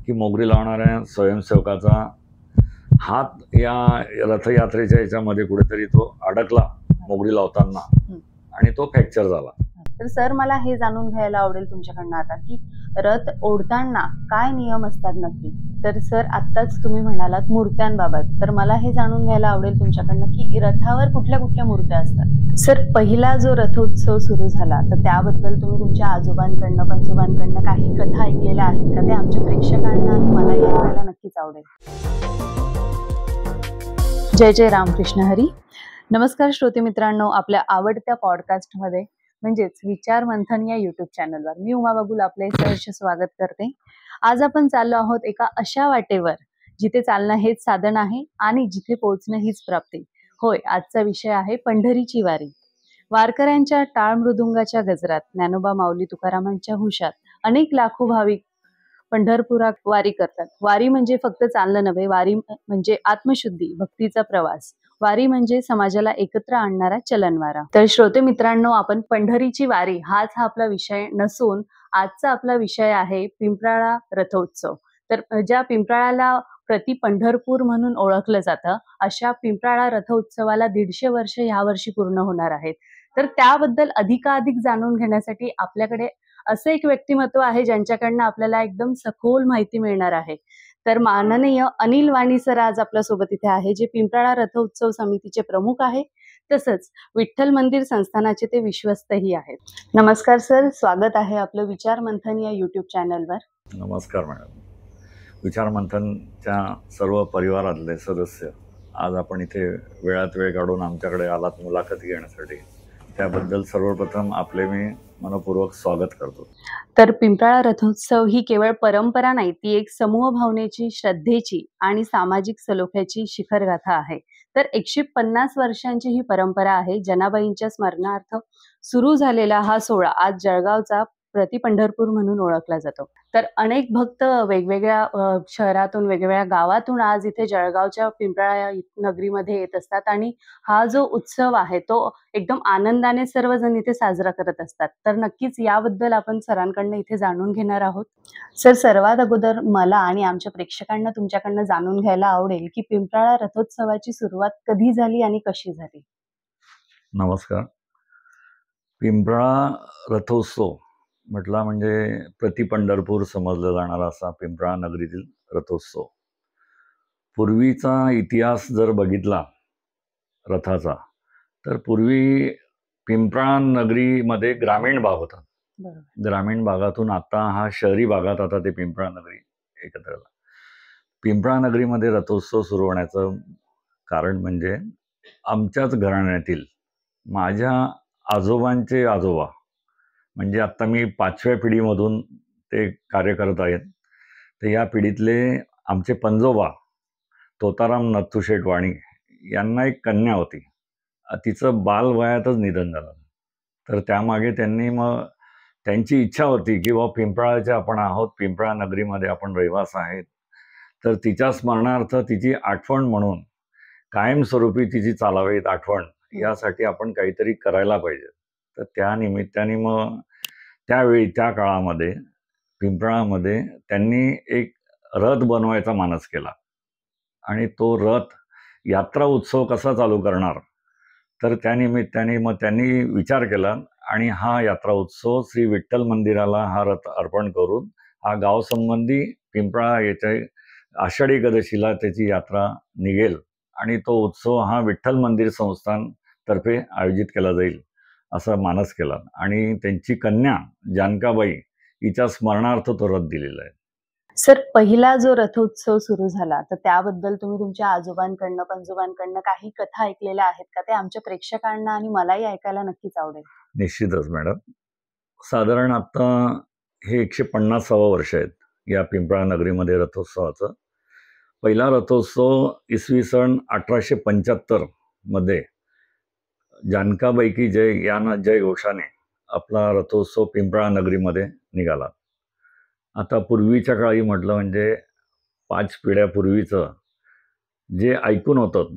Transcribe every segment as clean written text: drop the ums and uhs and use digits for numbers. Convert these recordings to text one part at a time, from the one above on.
की मोगरी लावणाऱ्या स्वयंसेवकाचा हात या रथयात्रेच्या याच्यामध्ये कुठेतरी तो अडकला मोगरी लावताना आणि तो फ्रॅक्चर झाला. तर सर मला हे जाणून घ्यायला आवडेल तुमच्याकडनं आता की रथ ओढताना काय नियम असतात नक्की. तर सर आत्ताच तुम्ही म्हणालात मूर्त्यांबाबत, तर मला हे जाणून घ्यायला आवडेल तुमच्याकडनं की रथावर कुठल्या कुठल्या मूर्त्या असतात. सर पहिला जो रथोत्सव सुरू झाला तर त्याबद्दल तुम्ही तुमच्या आजोबांकडनं पंजोबांकडनं काही कथा ऐकलेल्या आहेत का, ते आमच्या प्रेक्षकांना आणि मला ऐकायला नक्कीच आवडेल. जय जय रामकृष्ण हरी. नमस्कार श्रोते मित्रांनो, आपल्या आवडत्या पॉडकास्टमध्ये म्हणजेच विचार मंथन या युट्यूब चॅनलवर मी उमा बागुल आपले सहर्ष स्वागत करते. आज आपण चाललो आहोत एका अशा वाटेवर जिथे चालणं हेच साधन आहे आणि जिथे पोहोचणं हीच प्राप्ती. होय, आजचा विषय आहे पंढरीची वारी. वारकऱ्यांच्या टाळ मृदुंगाच्या गजरात, ज्ञानोबा माऊली तुकारामांच्या हुशात अनेक लाखो भाविक पंढरपुरात वारी करतात. वारी म्हणजे फक्त चालणं नव्हे, वारी म्हणजे आत्मशुद्धी, भक्तीचा प्रवास. वारी म्हणजे समाजाला एकत्र आणणारा चलनवारा. तर श्रोते मित्रांनो, आपण पंढरीची वारी हाच हा आपला विषय नसून आजचा आपला विषय आहे पिंपराळा रथोत्सव. तर ज्या पिंपराळाला प्रति पंढरपूर म्हणून ओळखलं जातं, अशा पिंपराळा रथोत्सवाला 150 वर्ष यावर्षी पूर्ण होणार आहेत. तर त्याबद्दल अधिकाधिक जाणून घेण्यासाठी आपल्याकडे असं एक व्यक्तिमत्व आहे ज्यांच्याकडनं आपल्याला एकदम सखोल माहिती मिळणार आहे. तर माननीय अनिल वाणी सर आज आपल्यासोबत इथे आहे, जे पिंपराळा रथोत्सव समितीचे प्रमुख आहे, तसंच विठ्ठल मंदिर संस्थानाचे ते विश्वस्तही आहेत. नमस्कार सर, स्वागत आहे आपलं विचार मंथन या युट्यूब चॅनलवर. नमस्कार मॅडम. विचार मंथनच्या सर्व परिवारातले सदस्य आज आपण इथे वेळात वेळ काढून आमच्याकडे आलात मुलाखत घेण्यासाठी, त्याबद्दल सर्वप्रथम आपले मी मनपूर्वक स्वागत करतो. तर पिंपराळा रथोत्सव ही केवळ परंपरा नाही, ती एक समूह भावनेची, श्रद्धेची आणि सामाजिक सलोख्याची शिखरगाथा आहे. तर 150 वर्षांची ही परंपरा आहे. जनाबाईंच्या स्मरणार्थ सुरू झालेला हा सोहळा आज जळगावचा प्रति पंढरपूर म्हणून ओळखला जातो. तर अनेक भक्त वेगवेगळ्या शहरातून, वेगवेगळ्या गावातून आज इथे जळगावच्या पिंपराळा नगरीमध्ये येत असतात आणि हा जो उत्सव आहे तो एकदम आनंदाने सर्वजण इथे साजरा करत असतात. तर नक्कीच याबद्दल आपण सरांकडनं इथे जाणून घेणार आहोत. सर, सर्वात अगोदर मला आणि आमच्या प्रेक्षकांना तुमच्याकडनं जाणून घ्यायला आवडेल की पिंपराळा रथोत्सवाची सुरुवात कधी झाली आणि कशी झाली. नमस्कार. पिंपराळा रथोत्सव म्हटला म्हणजे प्रति पंढरपूर समजला जाणारा असा पिंपराळा नगरीतील रथोत्सव. पूर्वीचा इतिहास जर बघितला रथाचा, तर पूर्वी पिंपराळा नगरीमध्ये ग्रामीण भाग होता. ग्रामीण भागातून आता हा शहरी भागात आता ते पिंपराळा नगरी एकत्र आला. पिंपराळा नगरीमध्ये रथोत्सव सुरू होण्याचं कारण म्हणजे आमच्याच घराण्यातील माझ्या आजोबांचे आजोबा, म्हणजे आता मी 5व्या पिढीमधून ते कार्य करत आहेत. तर या पिढीतले आमचे पंजोबा तोताराम नथुशेठ वाणी यांना एक कन्या होती. तिचं बालवयातच निधन झालं. तर त्यामागे त्यांनी मग त्यांची इच्छा होती की बाबा पिंपराळाचे आपण आहोत, पिंपराळा नगरीमध्ये आपण रहिवास आहेत, तर तिच्या स्मरणार्थ तिची आठवण म्हणून कायमस्वरूपी तिची चालावीत आठवण यासाठी आपण काहीतरी करायला पाहिजे. तर त्या निमित्ताने मग त्यावेळी त्या काळामध्ये पिंपराळामध्ये त्यांनी एक रथ बनवायचा मानस केला आणि तो रथ यात्रा उत्सव कसा चालू करणार, तर त्या निमित्ताने मग त्यांनी विचार केला आणि हा यात्रा उत्सव श्री विठ्ठल मंदिराला हा रथ अर्पण करून हा गावसंबंधी पिंपराळा येथे आषाढी एकादशीला त्याची यात्रा निघेल आणि तो उत्सव हा विठ्ठल मंदिर संस्थान तर्फे आयोजित केला जाईल असा मानस केला आणि त्यांची कन्या जानकाबाई हिच्या स्मरणार्थ तो रथ दिलेला आहे. सर, पहिला जो रथोत्सव सुरू झाला तर त्याबद्दल तुम्ही तुमच्या आजोबांकडनं पंजोबांकडनं काही कथा ऐकलेल्या आहेत का, ते आमच्या प्रेक्षकांना आणि मलाही ऐकायला नक्कीच आवडेल. निश्चितच मॅडम. साधारण आता हे 150वे वर्ष आहेत या पिंपराळा नगरीमध्ये रथोत्सवाचं. पहिला रथोत्सव इसवी सन 1875 मध्ये जानकाबाई की जय या जय घोषाने आपला रथोत्सव पिंपराळा नगरीमध्ये निघाला. आता पूर्वीच्या काळी म्हटलं म्हणजे 5 पिढ्यापूर्वीचं जे ऐकून होतं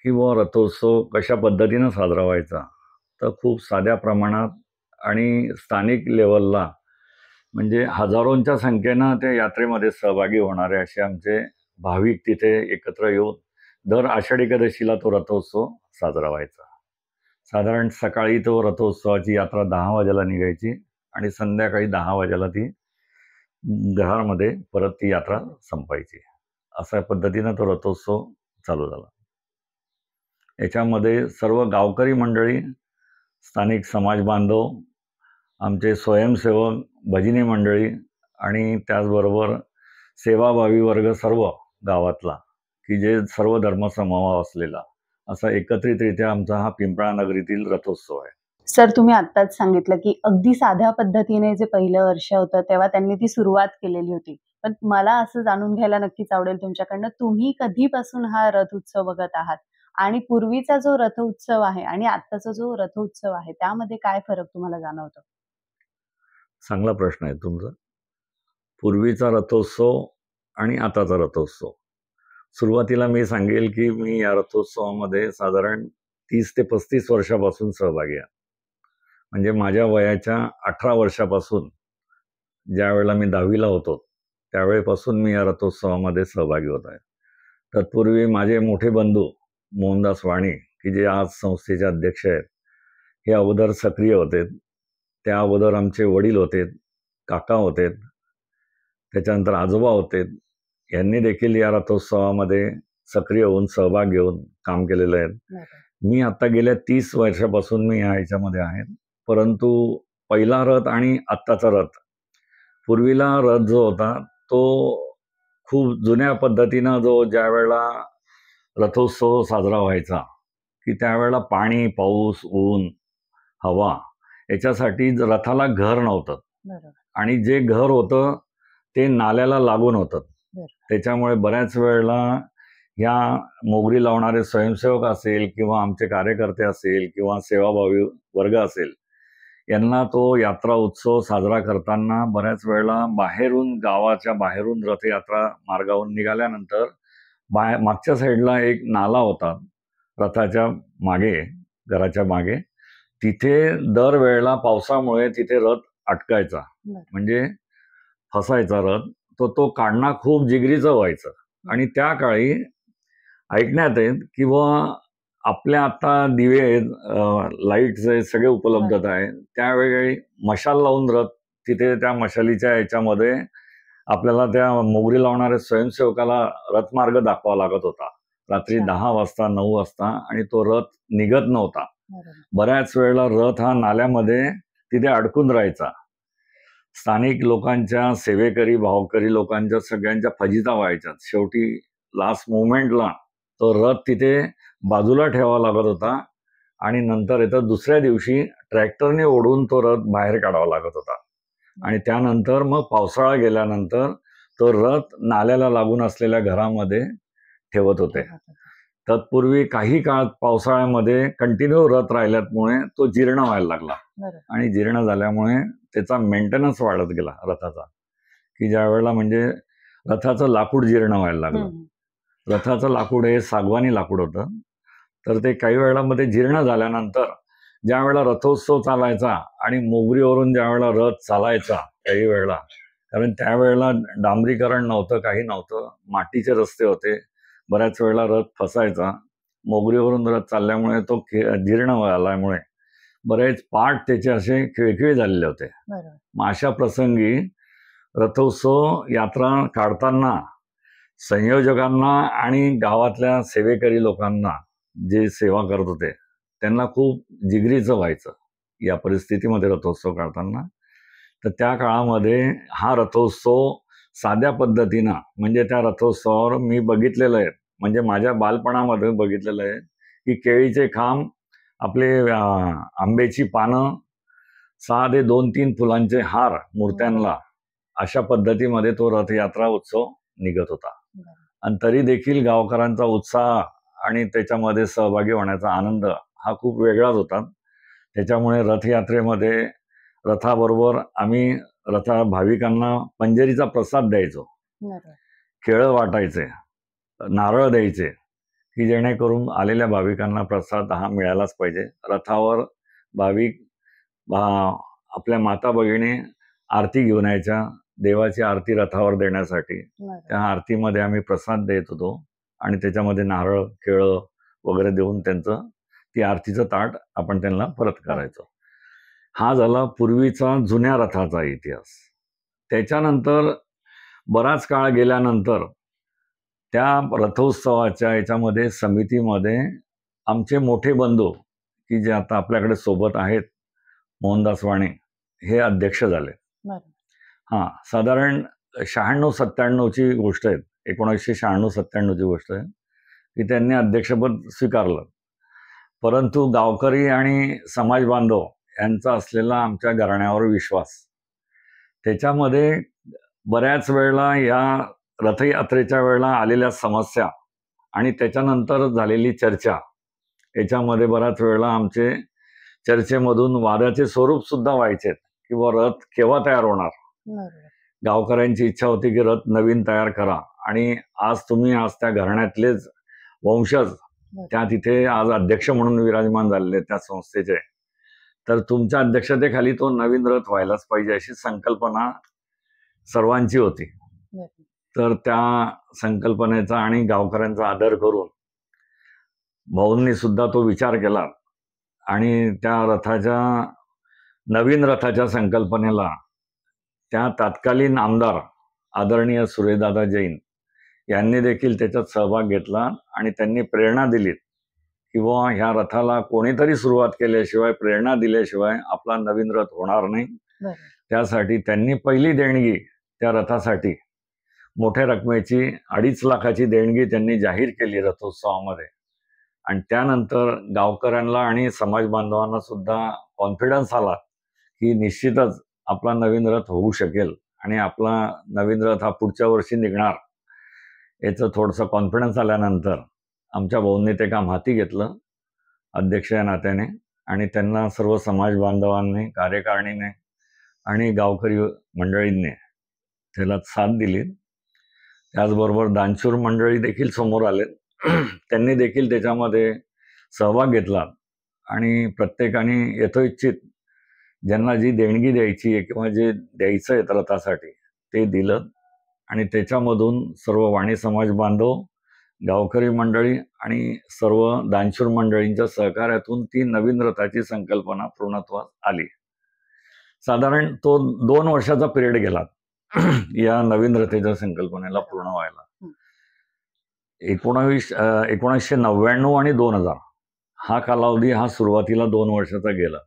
की बुवा रथोत्सव कशा पद्धतीनं साजरा व्हायचा, तर खूप साध्या प्रमाणात आणि स्थानिक लेवलला म्हणजे हजारोंच्या संख्येनं त्या यात्रेमध्ये सहभागी होणारे असे आमचे भाविक तिथे एकत्र येऊन दर आषाढी एकादशीला तो रथोत्सव साजरा व्हायचा. साधारण सकाळी तो रथोत्सवाची यात्रा 10 वाजेला निघायची आणि संध्याकाळी 10 वाजेला ती घरामध्ये परत ती यात्रा संपायची. अशा पद्धतीनं तो रथोत्सव चालू झाला. याच्यामध्ये सर्व गावकरी मंडळी, स्थानिक समाज बांधव, आमचे स्वयंसेवक, भजनी मंडळी आणि त्याचबरोबर सेवाभावी वर्ग सर्व गावातला, की जे सर्व धर्मसमभाव असलेला असा एकत्रितरित्या आमचा हा पिंपळा नगरीतील रथोत्सव आहे. सर, तुम्ही आत्ताच सांगितलं की अगदी साध्या पद्धतीने जे पहिलं वर्ष होतं तेव्हा त्यांनी ती सुरुवात केलेली होती. पण मला असं जाणून घ्यायला नक्कीच आवडेल तुमच्याकडनं, तुम्ही कधीपासून हा रथ उत्सव बघत आहात आणि पूर्वीचा जो रथ उत्सव आहे आणि आत्ताचा जो रथ उत्सव आहे त्यामध्ये काय फरक तुम्हाला जाणवतो? चांगला प्रश्न आहे तुमचा. पूर्वीचा रथोत्सव आणि आताचा रथोत्सव. सुरुवातीला मी सांगेल की मी या रथोत्सवामध्ये साधारण 30 ते 35 वर्षापासून सहभागी आहे. म्हणजे माझ्या वयाच्या 18 वर्षापासून, ज्या वेळेला मी 10वीला होतो त्यावेळेपासून मी या रथोत्सवामध्ये सहभागी होत आहे. तत्पूर्वी माझे मोठे बंधू मोहनदास वाणी, की जे आज संस्थेचे अध्यक्ष आहेत, हे अगोदर सक्रिय होते. त्या अगोदर आमचे वडील होते, काका होते, त्याच्यानंतर आजोबा होते. यांनी देखील या रथोत्सवामध्ये सक्रिय होऊन सहभाग घेऊन काम केलेलं आहे. मी आता गेल्या 30 वर्षापासून मी ह्याच्यामध्ये आहे. परंतु पहिला रथ आणि आत्ताचा रथ, पूर्वीला रथ जो होता तो खूप जुन्या पद्धतीनं ज्या वेळेला रथोत्सव साजरा व्हायचा, की त्यावेळेला पाणी, पाऊस, ऊन, हवा याच्यासाठी रथाला घर नव्हतं. आणि जे घर होतं ते नाल्याला लागून होतं. त्याच्यामुळे बऱ्याच वेळेला ह्या मोगरी लावणारे स्वयंसेवक असेल किंवा आमचे कार्यकर्ते असेल किंवा सेवाभावी वर्ग असेल, यांना तो यात्रा उत्सव साजरा करताना बऱ्याच वेळेला बाहेरून, गावाच्या बाहेरून रथयात्रा मार्गावरून निघाल्यानंतर मागच्या साईडला एक नाला होता रथाच्या मागे, घराच्या मागे. तिथे दरवेळेला पावसामुळे तिथे रथ अटकायचा, म्हणजे फसायचा रथ. तो काढणं खूप जिगरीचं व्हायचं. आणि त्या काळी ऐकण्यात येत किंवा आपल्या आता दिवे आहेत, लाईटचे सगळे उपलब्धता आहे, त्यावेळी मशाल लावून रथ तिथे त्या मशालीच्या याच्यामध्ये आपल्याला त्या मोगरी लावणाऱ्या स्वयंसेवकाला रथमार्ग दाखवा लागत होता रात्री 10 वाजता 9 वाजता, आणि तो रथ निघत नव्हता. बऱ्याच वेळेला रथ हा नाल्यामध्ये तिथे अडकून राहायचा. स्थानिक लोकांच्या, सेवेकरी, भावकरी लोकांच्या सगळ्यांच्या फजिता व्हायच्या. शेवटी लास्ट मोमेंटला तो रथ तिथे बाजूला ठेवावा लागत होता आणि नंतर दुसऱ्या दिवशी ट्रॅक्टरने ओढून तो रथ बाहेर काढावा लागत होता. आणि त्यानंतर मग पावसाळा गेल्यानंतर तो रथ नाल्याला लागून असलेल्या घरामध्ये ठेवत होते. तत्पूर्वी काही काळ पावसाळ्यामध्ये कंटिन्यू रथ राहिल्यामुळे तो जीर्ण व्हायला लागला. आणि जीर्ण झाल्यामुळे त्याचा मेंटेनन्स वाढत गेला रथाचा, की ज्या वेळेला म्हणजे रथाचं लाकूड जीर्ण व्हायला लागलं. रथाचं लाकूड हे सागवानी लाकूड होतं. तर ते काही वेळामध्ये जीर्ण झाल्यानंतर ज्या वेळेला रथोत्सव चालायचा आणि मोगरीवरून ज्या वेळेला रथ चालायचा, काही वेळेला, कारण त्यावेळेला डांबरीकरण नव्हतं, काही नव्हतं, मातीचे रस्ते होते, बऱ्याच वेळेला रथ फसायचा. मोगरीवरून रथ चालल्यामुळे तो जीर्ण झाल्यामुळे बरेच पार्ट त्याचे असे खिळखिळे झालेले होते. मग अशा प्रसंगी रथोत्सव यात्रा काढताना संयोजकांना आणि गावातल्या सेवेकरी लोकांना, जे सेवा करत होते, त्यांना खूप जिगरीचं व्हायचं या परिस्थितीमध्ये रथोत्सव काढताना. तर त्या काळामध्ये हा रथोत्सव साध्या पद्धतीनं, म्हणजे त्या रथोत्सवावर मी बघितलेलं आहे, म्हणजे माझ्या बालपणामध्ये बघितलेलं आहे, की केळीचे खांब, आपले आंब्याची पानं, साधे 2-3 फुलांचे हार मूर्त्यांना, अशा पद्धतीमध्ये तो रथयात्रा उत्सव निघत होता. आणि तरी देखील गावकऱ्यांचा उत्साह आणि त्याच्यामध्ये सहभागी होण्याचा आनंद हा खूप वेगळाच होता. त्याच्यामुळे रथयात्रेमध्ये रथाबरोबर आम्ही भाविकांना पंजेरीचा प्रसाद द्यायचो, केळं वाटायचे, नारळ द्यायचे, की जेणेकरून आलेल्या भाविकांना प्रसाद हा मिळालाच पाहिजे. रथावर भाविक आपल्या माता भगिनी आरती घेऊन यायच्या, देवाची आरती रथावर देण्यासाठी. त्या आरतीमध्ये आम्ही प्रसाद देत होतो आणि त्याच्यामध्ये नारळ, केळं वगैरे देऊन त्यांचं ती आरतीचं ताट आपण त्यांना परत करायचो. हा झाला पूर्वीचा जुन्या रथाचा इतिहास. त्याच्यानंतर बराच काळ गेल्यानंतर त्या रथोत्सवाच्या याच्यामध्ये समितीमध्ये आमचे मोठे बंधू की जे आता आपल्याकडे सोबत आहेत, मोहनदास वाणे, हे अध्यक्ष झाले. हां, साधारण 96-97ची गोष्ट आहे, 1996-97ची गोष्ट आहे की त्यांनी अध्यक्षपद स्वीकारलं. परंतु गावकरी आणि समाज बांधव यांचा असलेला आमच्या घराण्यावर विश्वास, त्याच्यामध्ये बऱ्याच वेळेला या रथयात्रेच्या वेळेला आलेल्या समस्या आणि त्याच्यानंतर झालेली चर्चा, याच्यामध्ये बऱ्याच वेळेला आमचे चर्चेमधून वादाचे स्वरूप सुद्धा व्हायचे की रथ केव्हा तयार होणार. गावकऱ्यांची इच्छा होती की रथ नवीन तयार करा आणि आज त्या घराण्यातलेच वंशज त्या तिथे आज अध्यक्ष म्हणून विराजमान झालेले त्या संस्थेचे, तर तुमच्या अध्यक्षतेखाली तो नवीन रथ व्हायलाच पाहिजे अशी संकल्पना सर्वांची होती. तर त्या संकल्पनेचा आणि गावकऱ्यांचा आदर करून भाऊंनी सुद्धा तो विचार केला आणि त्या नवीन रथाच्या संकल्पनेला त्या तत्कालीन आमदार आदरणीय सुरेशदादा जैन यांनी देखील त्याच्यात सहभाग घेतला आणि त्यांनी प्रेरणा दिली की ह्या रथाला कोणीतरी सुरुवात केल्याशिवाय, प्रेरणा दिल्याशिवाय आपला नवीन रथ होणार नाही. त्यासाठी त्यांनी पहिली देणगी त्या रथासाठी मोठ्या रकमेची 2.5 लाखाची देणगी त्यांनी जाहीर केली रथोत्सवामध्ये. आणि त्यानंतर गावकऱ्यांना आणि समाज बांधवांना सुद्धा कॉन्फिडन्स आला की निश्चितच आपला नवीन रथ होऊ शकेल आणि आपला नवीन रथ हा पुढच्या वर्षी निघणार, याचं थोडंसं कॉन्फिडन्स आल्यानंतर आमच्या भाऊंनी ते काम हाती घेतलं अध्यक्ष या नात्याने आणि त्यांना सर्व समाज बांधवांनी, कार्यकारिणीने आणि गावकरी मंडळींनी त्याला साथ दिली. त्याचबरोबर दानशूर मंडळी देखील समोर आले, त्यांनी देखील त्याच्यामध्ये सहभाग घेतला आणि प्रत्येकाने यथोइच्छित ज्यांना जी देणगी द्यायची आहे किंवा जे द्यायचं आहे रथासाठी ते दिलं आणि त्याच्यामधून सर्व वाणी समाज बांधव, गावकरी मंडळी आणि सर्व दानशूर मंडळींच्या सहकार्यातून ती नवीन रथाची संकल्पना पूर्णत्वास आली. साधारण तो 2 वर्षाचा पिरियड गेला या नवीन रथाच्या संकल्पनेला पूर्ण व्हायला. 1999 आणि 2000 हा कालावधी हा सुरुवातीला 2 वर्षाचा गेला.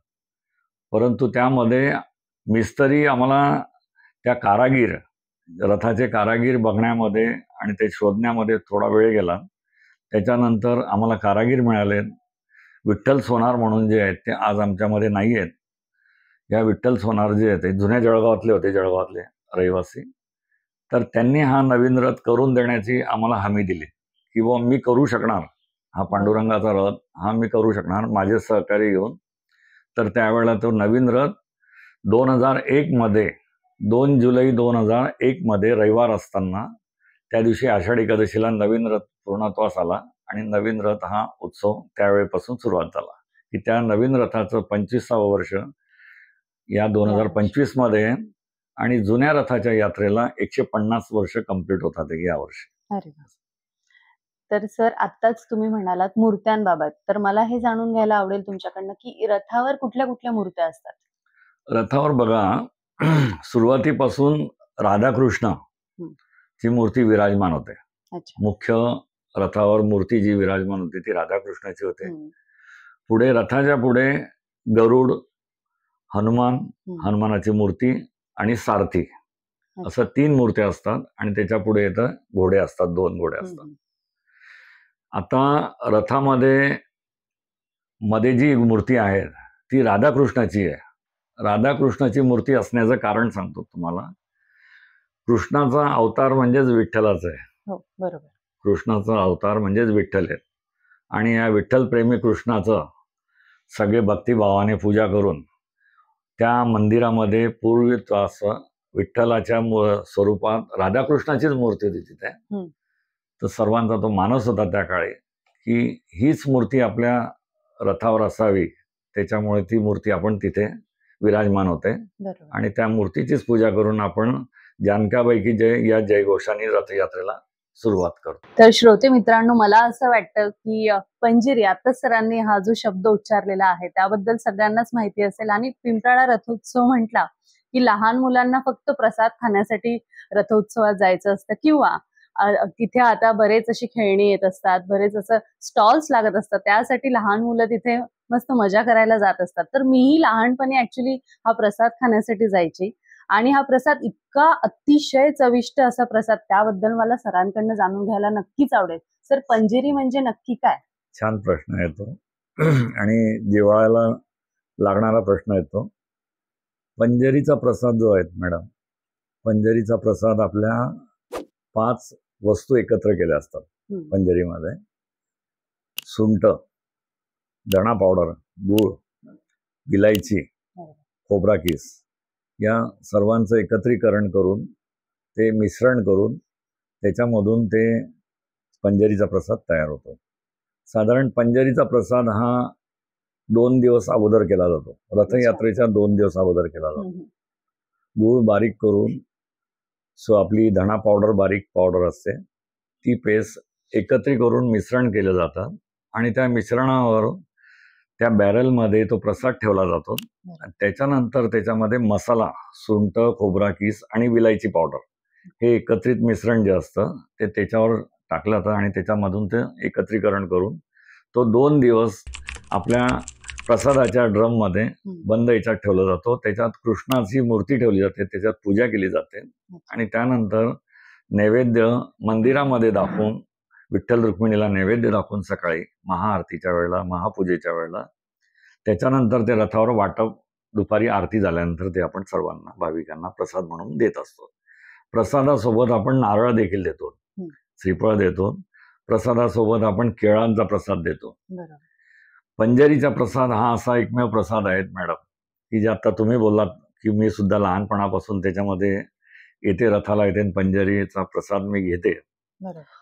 परंतु त्यामध्ये मिस्त्री आम्हाला त्या रथाचे कारागीर बघण्यामध्ये आणि ते शोधण्यामध्ये थोडा वेळ गेला. त्याच्यानंतर आम्हाला कारागीर मिळाले. विठ्ठल सोनार म्हणून जे आहेत ते आज आमच्यामध्ये नाही आहेत. या विठ्ठल सोनार जे आहेत ते जुन्या जळगावातले होते, जळगावातले रहिवासी. तर त्यांनी हा नवीन रथ करून देण्याची आम्हाला हमी दिली की मी करू शकणार, हा पांडुरंगाचा रथ हा मी करू शकणार माझे सहकारी घेऊन. तर त्यावेळेला तो नवीन रथ 2001 मध्ये 2 जुलै 2001 मध्ये रविवार असताना त्या दिवशी आषाढ एकादशीला नवीन रथ पूर्णत्वास आला आणि नवीन रथ हा उत्सव त्यावेळेपासून सुरुवात झाला की त्या नवीन रथाचं 25वे वर्ष या 2025 मध्ये आणि जुन्या रथाच्या यात्रेला 150 वर्ष कंप्लीट होतात यावर्षी. अरे वा. तर सर, आत्ताच तुम्ही म्हणालात मूर्त्यांबाबत, तर मला हे जाणून घ्यायला आवडेल तुमच्याकडनं की रथावर कुठल्या कुठल्या मूर्त्या असतात? रथावर बघा, सुरुवातीपासून राधाकृष्ण ची मूर्ती विराजमान होते. मुख्य रथावर मूर्ती जी विराजमान होती ती राधाकृष्णाची होते. पुढे रथाच्या पुढे गरुड, हनुमानाची मूर्ती आणि सारथी असं 3 मूर्त्या असतात आणि त्याच्या पुढे येतं घोडे असतात, 2 घोडे असतात. आता रथामध्ये मध्ये जी मूर्ती आहे ती राधाकृष्णाची आहे. राधाकृष्णाची मूर्ती असण्याचं कारण सांगतो तुम्हाला. कृष्णाचा अवतार म्हणजेच विठ्ठलाचा आहे. हो, बरोबर. कृष्णाचा अवतार म्हणजेच विठ्ठल आहे आणि या विठ्ठल प्रेमी कृष्णाचं सगळे भक्तिभावाने पूजा करून त्या मंदिरामध्ये पूर्वीपासून विठ्ठलाच्या स्वरूपात राधाकृष्णाचीच मूर्ती होती तिथे. तर सर्वांचा तो मानस होता त्या काळी की हीच मूर्ती आपल्या रथावर असावी, त्याच्यामुळे ती मूर्ती आपण तिथे विराजमान होते बरोबर. आणि त्या मूर्तीचीच पूजा करून आपण जानकाबाईकी जय या जयघोषाने रथयात्रेला सुरुवात करतो. तर श्रोते मित्रांनो, मला असं वाटतं की पंजिरी, आता सरांनी हा जो शब्द उच्चारलेला आहे त्याबद्दल सगळ्यांनाच माहिती असेल. आणि पिंपराळा रथोत्सव म्हटला की लहान मुलांना फक्त प्रसाद खाण्यासाठी रथोत्सवात जायचं असतं, किंवा तिथे आता बरेच अशी खेळणी येत असतात, बरेच असं स्टॉल्स लागत असतात, त्यासाठी लहान मुलं तिथे मस्त मजा करायला जात असतात. तर मीही लहानपणी ऍक्च्युली हा प्रसाद खाण्यासाठी जायची, आणि हा प्रसाद इतका अतिशय चविष्ट असा प्रसाद, त्याबद्दल मला सरांकडनं जाणून घ्यायला नक्कीच आवडेल. सर, पंजेरी म्हणजे नक्की काय? छान प्रश्न येतो आणि जिव्हाळ्याला लागणारा प्रश्न येतो. पंजेरीचा प्रसाद जो आहे मॅडम, पंजेरीचा प्रसाद आपल्या 5 वस्तू एकत्र केल्या असतात पंजेरीमध्ये. सुंठ, धणा पावडर, गूळ, विलायची, खोबरा किस या सर्वांचं एकत्रीकरण करून ते मिश्रण करून त्याच्यामधून ते पंजेरीचा प्रसाद तयार होतो. साधारण पंजेरीचा प्रसाद हा 2 दिवस अगोदर केला जातो. रथयात्रेच्या 2 दिवस अगोदर केला जातो. गूळ बारीक करून आपली धणा पावडर बारीक पावडर असते, ती पेस्ट एकत्रित करून मिश्रण केलं जातं आणि त्या मिश्रणावर त्या बॅरलमध्ये तो प्रसाद ठेवला जातो. त्याच्यानंतर त्याच्यामध्ये मसाला, सुंठ, खोबरा किस आणि विलायची पावडर हे एकत्रित मिश्रण जे असतं ते त्याच्यावर टाकलं जातं आणि त्याच्यामधून ते एकत्रीकरण करून तो 2 दिवस आपल्या प्रसादाच्या ड्रममध्ये बंद याच्यात ठेवला जातो. त्याच्यात कृष्णाची मूर्ती ठेवली जाते, त्याच्यात पूजा केली जाते आणि त्यानंतर नैवेद्य मंदिरामध्ये दाखवून, विठ्ठल रुक्मिणीला नैवेद्य दाखवून सकाळी महाआरतीच्या वेळेला, महापूजेच्या वेळेला, त्याच्यानंतर ते रथावर वाटप दुपारी आरती झाल्यानंतर ते आपण सर्वांना भाविकांना प्रसाद म्हणून देत असतो. प्रसादासोबत आपण नारळ देखील देतो, श्रीफळ देतो. प्रसादासोबत आपण केळांचा प्रसाद देतो. पंजेरीचा प्रसाद हा असा एकमेव प्रसाद आहे मॅडम की जे आता तुम्ही बोललात की मी सुद्धा लहानपणापासून त्याच्यामध्ये येते, रथाला येते, पंजेरीचा प्रसाद मी घेते.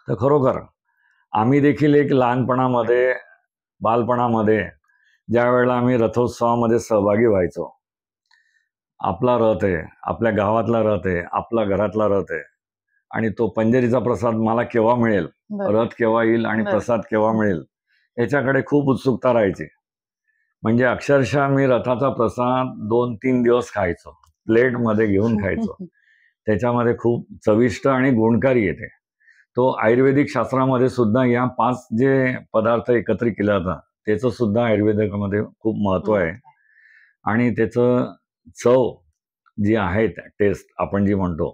तर खरोखर आम्ही देखील एक लहानपणामध्ये, बालपणामध्ये ज्या वेळेला आम्ही रथोत्सवामध्ये सहभागी व्हायचो, आपला रथ आहे, आपल्या गावातला रथ आहे, आपला घरातला रथ आहे आणि तो पंजेरीचा प्रसाद मला केव्हा मिळेल, रथ केव्हा येईल आणि प्रसाद केव्हा मिळेल याच्याकडे खूप उत्सुकता राहायची. म्हणजे अक्षरशः मी रथाचा प्रसाद 2-3 दिवस खायचो, प्लेटमध्ये घेऊन खायचो. त्याच्यामध्ये खूप चविष्ट आणि गुणकारी येते. तो आयुर्वेदिक शास्त्रामध्ये सुद्धा या 5 जे पदार्थ एकत्रित केले जातात त्याचं सुद्धा आयुर्वेदामध्ये खूप महत्व आहे आणि त्याचं चव जी आहे, टेस्ट आपण जी म्हणतो,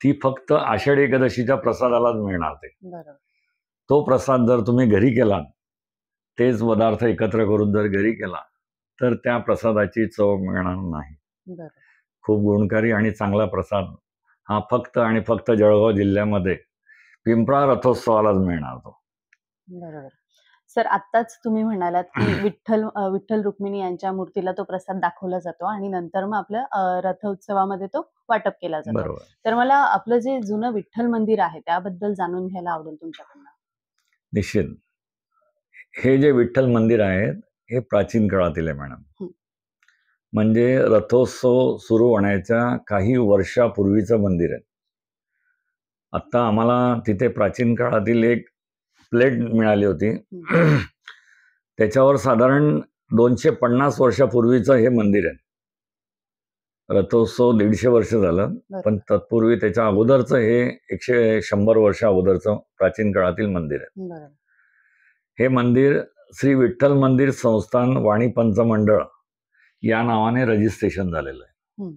ती फक्त आषाढी एकादशीच्या प्रसादालाच मिळणार. तो प्रसाद जर तुम्ही घरी केलात, तेच पदार्थ एकत्र करून जर घरी केला तर त्या प्रसादाची चव मिळणार नाही. खूप गुणकारी आणि चांगला प्रसाद हा फक्त आणि फक्त जळगाव जिल्ह्यामध्ये पिंपळा रथोत्सवालाच मिळणार तो. बरोबर. सर, आत्ताच तुम्ही म्हणालात की विठ्ठल रुक्मिणी यांच्या मूर्तीला तो प्रसाद दाखवला जातो आणि नंतर मग आपल्या रथोत्सवामध्ये तो वाटप केला जातो. तर मला आपलं जे जुनं विठ्ठल मंदिर आहे त्याबद्दल जाणून घ्यायला आवडेल तुमच्याकडनं. निश्चित. हे जे विठ्ठल मंदिर आहे हे प्राचीन काळातील आहे मॅडम. म्हणजे रथोत्सव सुरू होण्याच्या काही वर्षापूर्वीचं मंदिर आहे. आता आम्हाला तिथे प्राचीन काळातील एक प्लेट मिळाली होती, त्याच्यावर साधारण 250 वर्षापूर्वीचं हे मंदिर आहे. रथोत्सव 150 वर्ष झालं, पण तत्पूर्वी त्याच्या अगोदरचं हे 100 वर्ष अगोदरचं प्राचीन काळातील मंदिर आहे. हे मंदिर श्री विठ्ठल मंदिर संस्थान वाणी पंचमंडळ या नावाने रजिस्ट्रेशन झालेलं आहे.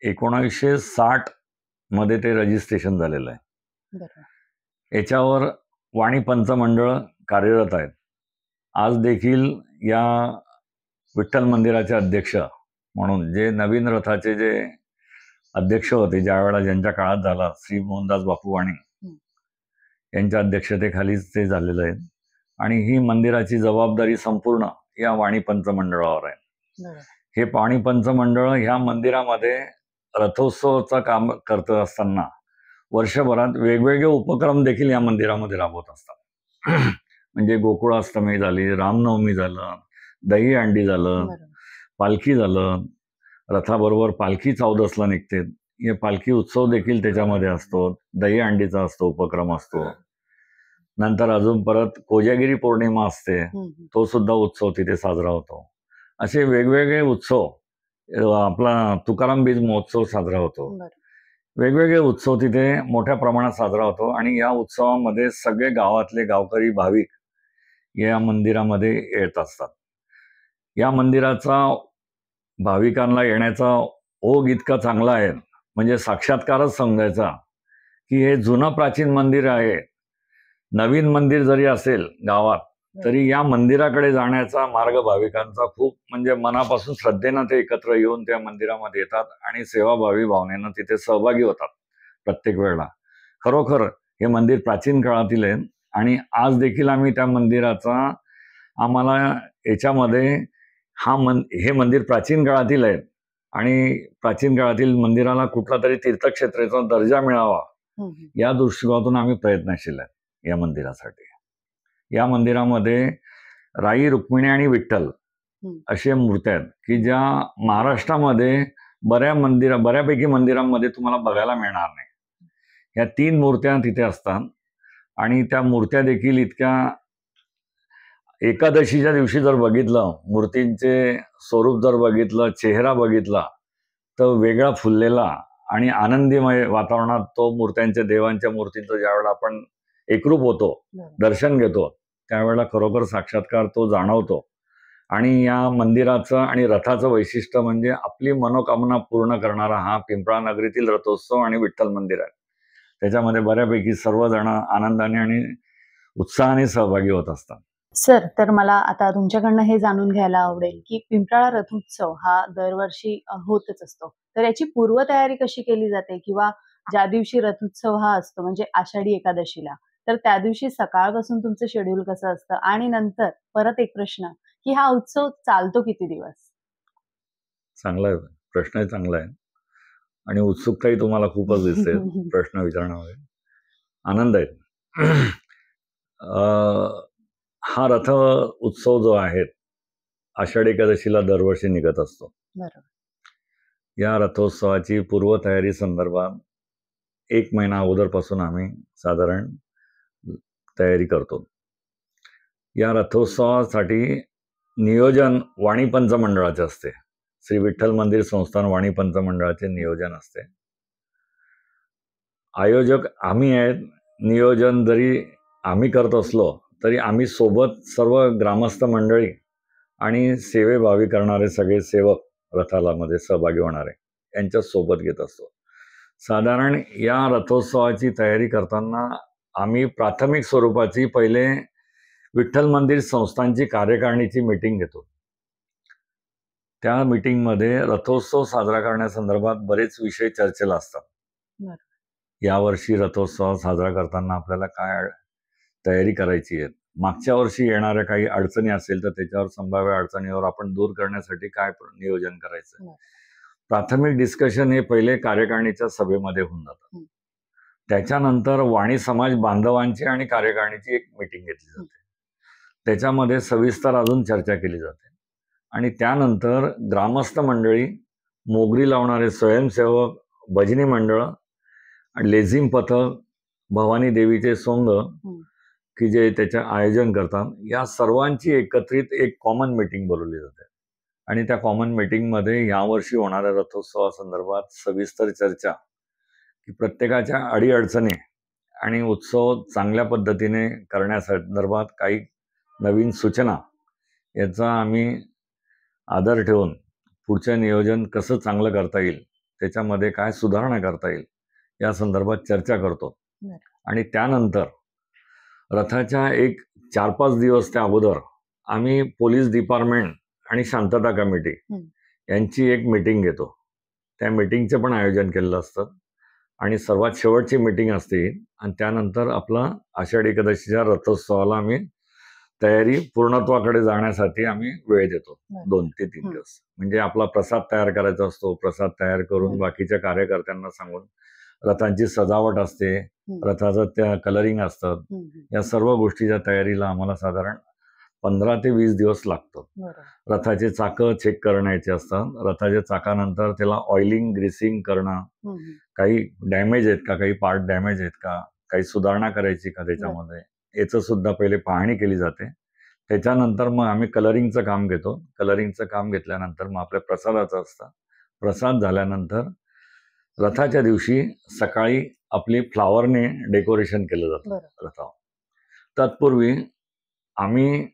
1960 मध्ये ते रजिस्ट्रेशन झालेलं आहे. याच्यावर वाणी पंचमंडळ कार्यरत आहेत. आज देखील या विठ्ठल मंदिराचे अध्यक्ष म्हणून जे नवीन रथाचे जे अध्यक्ष होते, ज्यांच्या काळात झाला, श्री मोहनदास बापू वाणी यांच्या अध्यक्षतेखालीच ते झालेलं आहे आणि ही मंदिराची जबाबदारी संपूर्ण या वाणी पंचमंडळावर आहे. हे वाणी पंचमंडळ ह्या मंदिरामध्ये रथोत्सवाचं काम करत असताना वर्षभरात वेगवेगळे उपक्रम देखील या मंदिरामध्ये राबवत असतात. म्हणजे गोकुळाष्टमी झाली, रामनवमी झालं, दही अंडी झालं, पालखी झालं, रथाबरोबर पालखी चौदसला निघते. हे पालखी उत्सव देखील त्याच्यामध्ये असतो. दहीहंडीचा असतो, उपक्रम असतो. नंतर अजून परत कोजागिरी पौर्णिमा असते, तो सुद्धा उत्सव तिथे साजरा होतो. असे वेगवेगळे उत्सव, आपला तुकाराम बीज महोत्सव साजरा होतो. वेगवेगळे उत्सव तिथे मोठ्या प्रमाणात साजरा होतो आणि या उत्सवामध्ये सगळे गावातले गावकरी भाविक या मंदिरामध्ये येत असतात. या मंदिराचा भाविकांना येण्याचा ओघ इतका चांगला आहे, म्हणजे साक्षात्कारच समजायचा की हे जुनं प्राचीन मंदिर आहे. नवीन मंदिर जरी असेल गावात, तरी या मंदिराकडे जाण्याचा मार्ग भाविकांचा खूप, म्हणजे मनापासून श्रद्धेनं ते एकत्र येऊन त्या मंदिरामध्ये येतात आणि सेवाभावी भावनेनं तिथे सहभागी होतात प्रत्येक वेळेला. खरोखर हे मंदिर प्राचीन काळातील आहे आणि आज देखील आम्ही त्या मंदिराचा, आम्हाला याच्यामध्ये हे मंदिर प्राचीन काळातील आहे आणि प्राचीन काळातील मंदिराला कुठला तरी तीर्थक्षेत्राचा दर्जा मिळावा या दृष्टिकोनातून आम्ही प्रयत्नशील आहे या मंदिरासाठी. या मंदिरामध्ये राई, रुक्मिणी आणि विठ्ठल असे मूर्त्या आहेत की ज्या महाराष्ट्रामध्ये बऱ्यापैकी मंदिरांमध्ये तुम्हाला बघायला मिळणार नाही. या 3 मूर्त्या तिथे असतात आणि त्या मूर्त्या देखील इतक्या, एकादशीच्या दिवशी जर बघितलं, मूर्तींचे स्वरूप जर बघितलं, चेहरा बघितला, तर वेगळा फुललेला आणि आनंदीमय वातावरणात तो देवांच्या मूर्तींचं ज्यावेळेला आपण एकरूप होतो, दर्शन घेतो, त्यावेळेला खरोखर साक्षात्कार तो जाणवतो. आणि या मंदिराचं आणि रथाचं वैशिष्ट्य म्हणजे आपली मनोकामना पूर्ण करणारा हा पिंपळा नगरीतील रथोत्सव आणि विठ्ठल मंदिर आहे. त्याच्यामध्ये बऱ्यापैकी सर्वजण आनंदाने आणि उत्साहाने सहभागी होत असतात. सर, तर मला आता तुमच्याकडनं हे जाणून घ्यायला आवडेल की पिंपळा रथोत्सव हा दरवर्षी होतच असतो, तर याची पूर्वतयारी कशी केली जाते, किंवा ज्या दिवशी रथोत्सव हा असतो म्हणजे आषाढी एकादशीला, तर त्या दिवशी सकाळपासून तुमचं शेड्यूल कसं असतं, आणि नंतर परत एक प्रश्न की हा उत्सव चालतो किती दिवस? चांगला आहे, प्रश्न चांगला आहे आणि उत्सुकताही तुम्हाला खूपच दिसते प्रश्न विचारण्यामध्ये. आनंद आहे. हा रथ उत्सव जो आहे आषाढी एकादशीला दरवर्षी निघत असतो. या रथोत्सवाची पूर्वतयारी संदर्भात 1 महिना अगोदरपासून आम्ही साधारण तयारी करतो. या रथोत्सवासाठी नियोजन वाणीपंच मंडळाचे असते. श्री विठ्ठल मंदिर संस्थान वाणीपंच मंडळाचे नियोजन असते. आयोजक आम्ही आहेत. नियोजन जरी आम्ही करत असलो तरी आम्ही सोबत सर्व ग्रामस्थ मंडळी आणि सेवेभावी करणारे सगळे सेवक, रथाला मध्ये सहभागी होणारे, यांच्या सोबत घेत असतो. साधारण या रथोत्सवाची तयारी करताना आम्ही प्राथमिक स्वरूपाची पहिले विठ्ठल मंदिर संस्थांची कार्यकारिणीची मीटिंग घेतो. त्या मीटिंगमध्ये रथोत्सव साजरा करण्यासंदर्भात बरेच विषय चर्चेला असतात. यावर्षी रथोत्सव साजरा करताना आपल्याला काय तयारी करायची आहे, मागच्या वर्षी येणाऱ्या काही अडचणी असेल तर त्याच्यावर, संभाव्य अडचणीवर आपण दूर करण्यासाठी काय नियोजन करायचं. प्राथमिक डिस्कशन हे पहिले कार्यकारिणीच्या सभेमध्ये होऊन जातं. त्याच्यानंतर वाणी समाज बांधवांची आणि कार्यकारिणीची एक मीटिंग घेतली जाते. त्याच्यामध्ये सविस्तर अजून चर्चा केली जाते आणि त्यानंतर ग्रामस्थ मंडळी, मोगरी लावणारे स्वयंसेवक, भजनी मंडळ आणि लेझिम पथक, भवानी देवीचे सोंग की जे त्याचे आयोजन करतात, या सर्वांची एकत्रित एक कॉमन मीटिंग बोलवली जाते आणि त्या कॉमन मीटिंगमध्ये यावर्षी होणाऱ्या रथोत्सवासंदर्भात सविस्तर चर्चा, की प्रत्येकाच्या अडीअडचणी आणि उत्सव चांगल्या पद्धतीने करण्यासंदर्भात काही नवीन सूचना, याचा आम्ही आदर ठेवून पुढचं नियोजन कसं चांगलं करता येईल, त्याच्यामध्ये काय सुधारणा करता येईल या संदर्भात चर्चा करतो. आणि त्यानंतर रथाच्या एक 4-5 दिवस त्या अगोदर आम्ही पोलीस डिपार्टमेंट आणि शांतता कमिटी यांची एक मीटिंग घेतो. त्या मीटिंगचं पण आयोजन केलेलं असतं आणि सर्वात शेवटची मीटिंग असते आणि त्यानंतर आपला आषाढी एकादशीच्या रथोत्सवाला आम्ही तयारी पूर्णत्वाकडे जाण्यासाठी आम्ही वेळ देतो. 2 ते 3 दिवस. म्हणजे आपला प्रसाद तयार करायचा असतो. प्रसाद तयार करून बाकीच्या कार्यकर्त्यांना सांगून, रथांची सजावट असते, रथाचं त्या कलरिंग असतं, या सर्व गोष्टीच्या तयारीला आम्हाला साधारण 15 ते 20 दिवस लागतात. बरोबर. रथाचे चाकं चेक करण्याचे असतात. रथाच्या चाकानंतर त्याला ऑइलिंग, ग्रीसिंग करणं, काही डॅमेज आहेत का, काही पार्ट डॅमेज आहेत का, काही सुधारणा करायची का त्याच्यामध्ये, याचं सुद्धा पहिले पाहणी केली जाते. त्याच्यानंतर मग आम्ही कलरिंगचं काम घेतो. कलरिंगचं काम घेतल्यानंतर मग आपल्या प्रसादाचं असतं. प्रसाद झाल्यानंतर रथाच्या दिवशी सकाळी आपली फ्लावरने डेकोरेशन केलं जातं रथावर. तत्पूर्वी आम्ही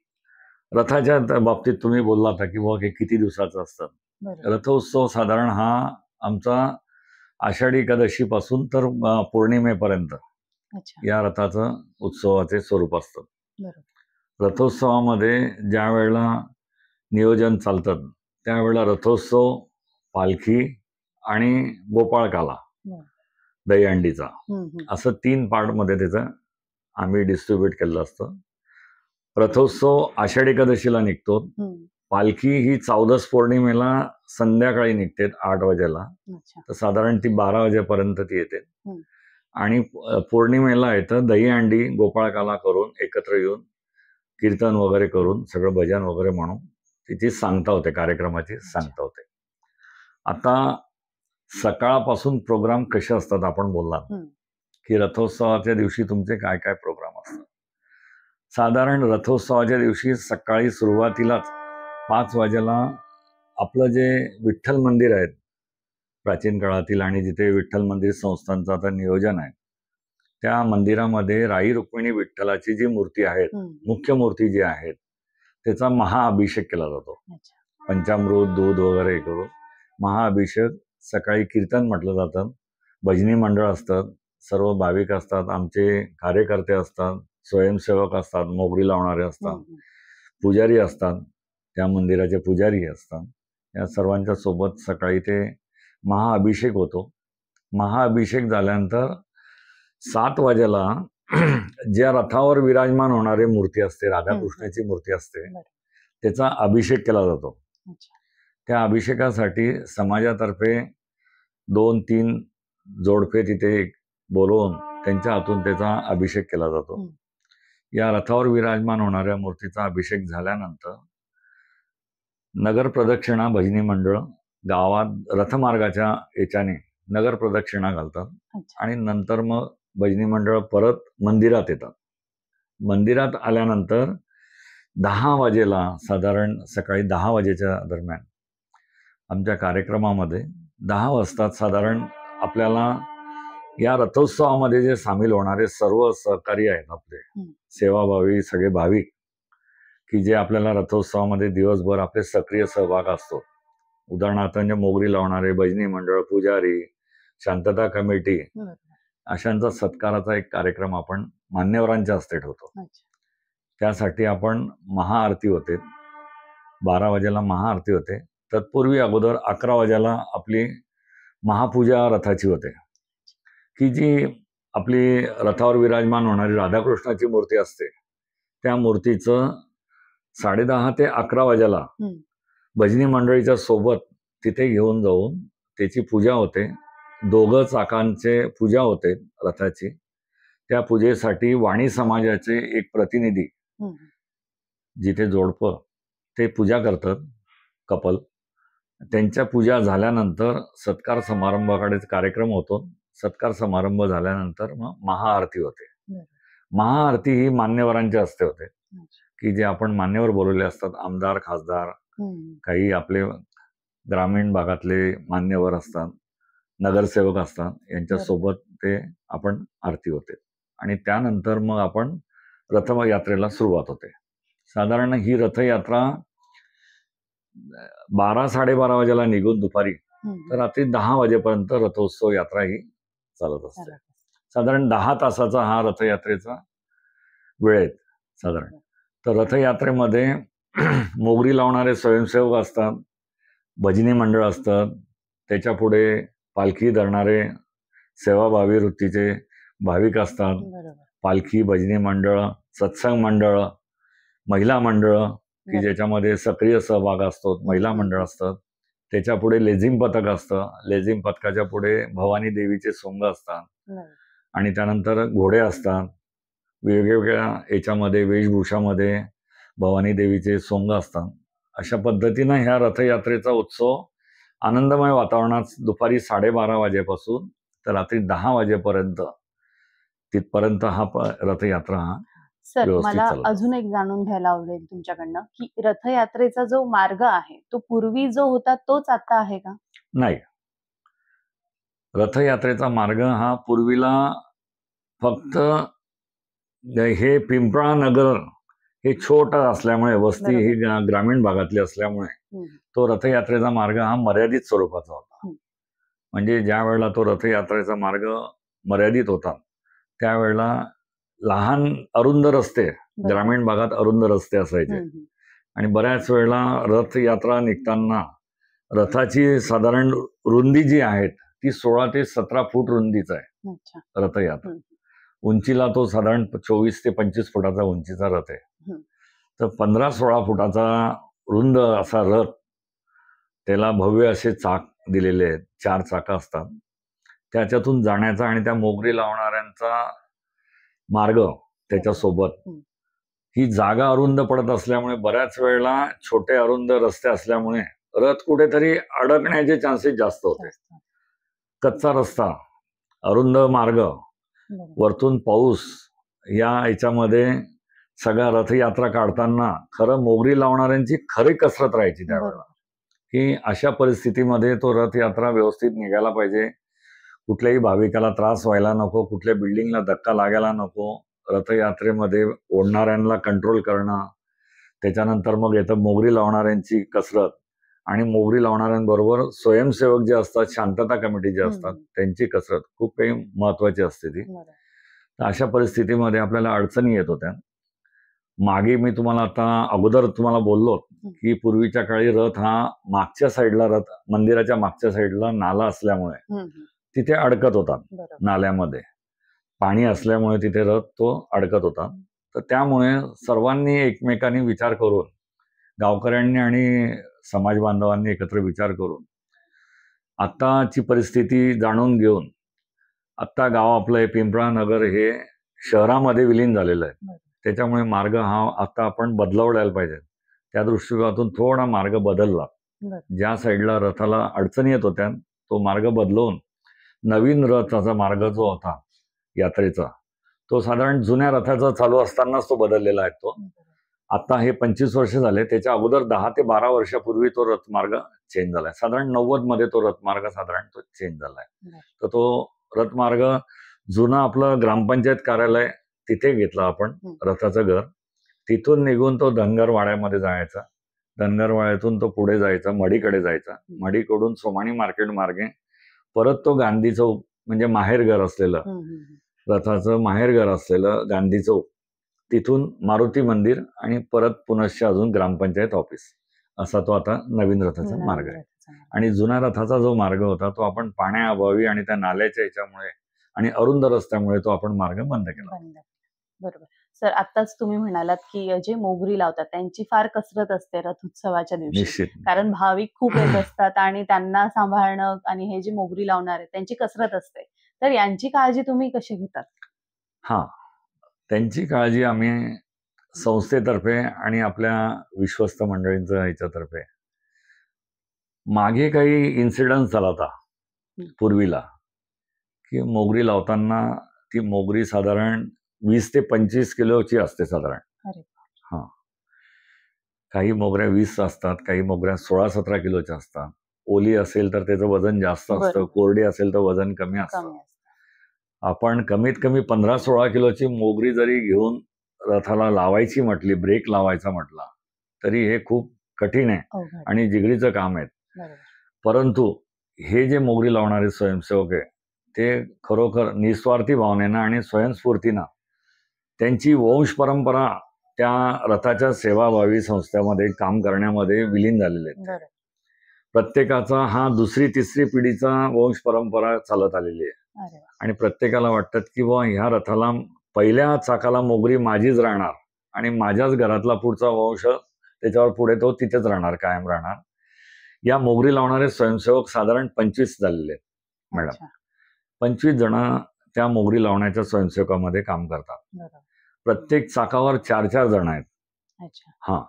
रथाच्या बाबतीत तुम्ही बोललात की बुवा हे किती दिवसाचं असतं. रथोत्सव साधारण हा आमचा आषाढी एकादशी पासून तर पौर्णिमेपर्यंत या रथाचं उत्सवाचे स्वरूप असतं. रथोत्सवामध्ये ज्या वेळेला नियोजन चालतं त्यावेळेला रथोत्सव, पालखी आणि गोपाळकाला दहीहंडीचा असं 3 पार्टमध्ये त्याचं आम्ही डिस्ट्रीब्यूट केलेलं असतं. रथोत्सव आषाढी एकादशीला निघतो. पालखी ही 14 पौर्णिमेला संध्याकाळी निघते 8 वाजेला. तर साधारण ती 12 वाजेपर्यंत ती येते. आणि पौर्णिमेला येतं दहीहंडी गोपाळकाला करून एकत्र येऊन कीर्तन वगैरे करून सगळं भजन वगैरे म्हणून तिची सांगता होते, कार्यक्रमाची सांगता होते. आता सकाळपासून प्रोग्राम कसे असतात आपण बोललात की रथोत्सवाच्या दिवशी तुमचे काय काय प्रोग्राम असतात. साधारण रथोत्सवाच्या दिवशी सकाळी सुरुवातीलाच 5 वाजेला आपलं जे विठ्ठल मंदिर आहे प्राचीन काळातील आणि जिथे विठ्ठल मंदिर संस्थांचं आता नियोजन आहे, त्या मंदिरामध्ये राई रुक्मिणी विठ्ठलाची जी मूर्ती आहे, मुख्य मूर्ती जी आहेत, त्याचा महाअभिषेक केला जातो. पंचामृत दूध वगैरे करून महाअभिषेक सकाळी कीर्तन म्हटलं जातं. भजनी मंडळ असतात, सर्व भाविक असतात, आमचे कार्यकर्ते असतात, स्वयंसेवक असतात, मोगरी लावणारे असतात, पुजारी असतात, त्या मंदिराचे पुजारी असतात. या सर्वांच्या सोबत सकाळी ते महाअभिषेक होतो. महाअभिषेक झाल्यानंतर 7 वाजेला ज्या रथावर विराजमान होणारी मूर्ती असते, राधाकृष्णाची मूर्ती असते, त्याचा अभिषेक केला जातो. त्या अभिषेकासाठी समाजातर्फे 2-3 जोडपे तिथे बोलवून त्यांच्या हातून त्याचा अभिषेक केला जातो. या रथावर विराजमान होणाऱ्या मूर्तीचा अभिषेक झाल्यानंतर नगर प्रदक्षिणा भजनी मंडळ गावात रथमार्गाच्या याच्याने नगर प्रदक्षिणा घालतात आणि नंतर मग भजनी मंडळ परत मंदिरात येतात. मंदिरात आल्यानंतर 10 वाजेला, साधारण सकाळी 10 वाजेच्या दरम्यान आमच्या कार्यक्रमामध्ये 10 वाजता साधारण आपल्याला या रथोत्सवामध्ये जे सामील होणारे सर्व सहकारी आहेत, आपले सेवाभावी सगळे भाविक की जे आपल्याला रथोत्सवामध्ये दिवसभर आपले सक्रिय सहभाग असतो. उदाहरणार्थ म्हणजे मोगरी लावणारे, भजनी मंडळ, पुजारी, शांतता कमिटी, अशांचा सत्काराचा एक कार्यक्रम आपण मान्यवरांच्या हस्ते ठेवतो. त्यासाठी आपण महाआरती होते. 12 वाजेला महाआरती होते. तत्पूर्वी अगोदर 11 वाजेला आपली महापूजा रथाची होते, की जी आपली रथावर विराजमान होणारी राधाकृष्णाची मूर्ती असते, त्या मूर्तीचं 10:30 ते 11 वाजेला भजनी मंडळीच्या सोबत तिथे घेऊन जाऊन त्याची पूजा होते. 2 चाकांचे पूजा होते रथाची. त्या पूजेसाठी वाणी समाजाचे एक प्रतिनिधी, जिथे जोडपं ते पूजा करतात, कपल, त्यांच्या पूजा झाल्यानंतर सत्कार समारंभाकडे कार्यक्रम होतो. सत्कार समारंभ झाल्यानंतर मग महाआरती होते. महाआरती ही मान्यवरांच्या हस्ते होते, की जे आपण मान्यवर बोलवले असतात, आमदार, खासदार, काही आपले ग्रामीण भागातले मान्यवर असतात, नगरसेवक असतात, यांच्यासोबत ते आपण आरती होते. आणि त्यानंतर मग आपण रथयात्रेला सुरुवात होते. साधारण ही रथयात्रा 12-12:30 वाजेला निघून दुपारी तर रात्री 10 वाजेपर्यंत रथोत्सव यात्रा ही चालत असते. साधारण 10 तासाचा हा रथयात्रेचा वेळ आहे साधारण. तर रथयात्रेमध्ये मोगरी लावणारे स्वयंसेवक असतात, भजनी मंडळ असतात, त्याच्या पुढे पालखी धरणारे सेवाभावी वृत्तीचे भाविक असतात, पालखी, भजनी मंडळ, सत्संग मंडळ, महिला मंडळ की ज्याच्यामध्ये सक्रिय सहभाग असतो, महिला मंडळ असतात. त्याच्या पुढे लेझिम पथक असतं. लेझिम पथकाच्या पुढे भवानी देवीचे सोंग असतात आणि त्यानंतर घोडे असतात. वेगवेगळ्या याच्यामध्ये वेशभूषामध्ये भवानी देवीचे सोंग असतात. अशा पद्धतीनं ह्या रथयात्रेचा उत्सव आनंदमय वातावरणात दुपारी 12:30 वाजेपासून तर रात्री 10 वाजेपर्यंत तिथपर्यंत रथयात्रा हा सर व्यवस्थित मला चालत अजून एक जाणून घ्यायला आवडेल तुमच्याकडनं की रथयात्रेचा जो मार्ग आहे तो पूर्वी जो होता तोच आता आहे का? नाही. रथयात्रेचा मार्ग हा पूर्वीला फक्त हे पिंपळा नगर हे छोटं असल्यामुळे वस्ती ही ग्रामीण भागातली असल्यामुळे तो रथयात्रेचा मार्ग हा मर्यादित स्वरूपाचा होता. म्हणजे ज्या वेळेला तो रथयात्रेचा मार्ग मर्यादित होता त्यावेळेला लहान अरुंद रस्ते, ग्रामीण भागात अरुंद रस्ते असायचे आणि बऱ्याच वेळेला रथयात्रा निघताना रथाची साधारण रुंदी जी आहे ती 16 ते 17 फूट रुंदीचा आहे रथयात्रा. उंचीला तो साधारण 24 ते 25 फुटाचा उंचीचा रथ आहे. तर 15-16 फुटाचा रुंद असा रथ, त्याला भव्य असे चाक दिलेले आहेत, 4 चाकं असतात. त्याच्यातून जाण्याचा आणि त्या मोगरी लावणाऱ्यांचा मार्ग त्याच्यासोबत. ही जागा अरुंद पडत असल्यामुळे बऱ्याच वेळेला छोटे अरुंद रस्ते असल्यामुळे रथ कुठेतरी अडकण्याचे चान्सेस जास्त होते. कच्चा रस्ता, अरुंद मार्ग, वरतून पाऊस, या याच्यामध्ये सगळ्या रथयात्रा काढताना खरं मोगरी लावणाऱ्यांची खरी कसरत राहायची त्यावेळेला, की अशा परिस्थितीमध्ये तो रथयात्रा व्यवस्थित निघायला पाहिजे. कुठल्याही भाविकाला त्रास व्हायला नको, कुठल्या बिल्डिंगला धक्का लागायला नको. रथयात्रेमध्ये ओढणाऱ्यांना कंट्रोल करणं, त्याच्यानंतर मग येतं मोगरी लावणाऱ्यांची कसरत आणि मोगरी लावणाऱ्यांबरोबर स्वयंसेवक जे असतात, शांतता कमिटी जे असतात त्यांची कसरत खूप काही महत्वाची असते ती. तर अशा परिस्थितीमध्ये आपल्याला अडचणी येत होत्या. मागे मी तुम्हाला आता अगोदर तुम्हाला बोललो की पूर्वीच्या काळी रथ हा मागच्या साईडला, रथ मंदिराच्या मागच्या साईडला नाला असल्यामुळे तिथे अडकत होता. नाल्यामध्ये पाणी असल्यामुळे तिथे रथ तो अडकत होता. तर त्यामुळे सर्वांनी एकमेकांनी विचार करून, गावकऱ्यांनी आणि समाज बांधवांनी एकत्र विचार करून आत्ताची परिस्थिती जाणून घेऊन आत्ता गाव आपलं पिंपळा नगर हे शहरामध्ये विलीन झालेलं आहे. त्याच्यामुळे मार्ग हा आता आपण बदलवल्याला पाहिजे. त्या दृष्टिकोनातून थोडा मार्ग बदलला. ज्या साईडला रथाला अडचणी येत होत्या तो मार्ग बदलून नवीन रथाचा मार्ग जो होता यात्रेचा, तो साधारण जुन्या रथाचा चालू असतानाच तो बदललेला आहे. तो आता हे 25 वर्ष झाले, त्याच्या अगोदर 10 ते 12 वर्षापूर्वी तो रथमार्ग चेंज झालाय. साधारण 90 मध्ये तो रथमार्ग साधारण तो चेंज झालाय. तर तो रथमार्ग जुनं आपलं ग्रामपंचायत कार्यालय तिथे घेतलं आपण रथाचं घर. तिथून निघून तो धनगरवाड्यामध्ये जायचा. धनगरवाड्यातून तो पुढे जायचा, मढीकडे जायचा. मढीकडून सोमाणी मार्केट मार्गे परत तो गांधी चौक, म्हणजे माहेरघर असलेलं, रथाचं माहेरघर असलेलं गांधी चौक, तिथून मारुती मंदिर आणि परत पुनश्च अजून ग्रामपंचायत ऑफिस, असा तो आता नवीन रथाचा मार्ग आहे. आणि जुन्या रथाचा जो मार्ग होता तो आपण पाण्याअभावी आणि त्या नाल्याच्या याच्यामुळे आणि अरुंद रस्त्यामुळे तो आपण मार्ग बंद केला. बरोबर. सर, आताच तुम्ही म्हणालात की जे मोगरी लावतात त्यांची फार कसरत असते रथोत्सवाच्या दिवशी, कारण भाविक खूप येत असतात आणि त्यांना सांभाळणं आणि हे जे मोगरी लावणार आहे त्यांची कसरत असते. तर यांची काळजी तुम्ही कशी घेतात? हा, त्यांची काळजी आम्ही संस्थेतर्फे आणि आपल्या विश्वस्त मंडळींच्या ह्याच्यातर्फे, मागे काही इन्सिडेंट झाला होता पूर्वीला, की मोगरी लावताना ती मोगरी साधारण 20 ते 25 किलोची असते साधारण. हा, काही मोगऱ्या 20 असतात, काही मोगऱ्या 16-17 किलोच्या असतात. ओली असेल तर त्याचं वजन जास्त असतं, कोरडी असेल तर वजन कमी असतं. आपण कमीत कमी 15-16 किलोची मोगरी जरी घेऊन रथाला लावायची म्हटली, ब्रेक लावायचा म्हटला, तरी हे खूप कठीण आहे आणि जिगरीचं काम आहे. परंतु हे जे मोगरी लावणारे स्वयंसेवक आहे ते खरोखर निस्वार्थी भावनेनं आणि स्वयंस्फूर्तीनं त्यांची वंश परंपरा त्या रथाच्या सेवाभावी संस्थेमध्ये काम करण्यामध्ये विलीन झालेले आहेत. प्रत्येकाचा हा 2री-3री पिढीचा वंश परंपरा चालत आलेली आहे आणि प्रत्येकाला वाटतं की बुवा ह्या रथाला पहिल्या चाकाला मोगरी माझीच राहणार आणि माझ्याच घरातला पुढचा वंश त्याच्यावर पुढे तो तिथेच राहणार, कायम राहणार. या मोगरी लावणारे स्वयंसेवक साधारण 25 झालेले आहेत मॅडम. 25 जण त्या मोगरी लावण्याच्या स्वयंसेवकामध्ये काम करतात. प्रत्येक चाकावर 4-4 जण आहेत अच्छा. हा,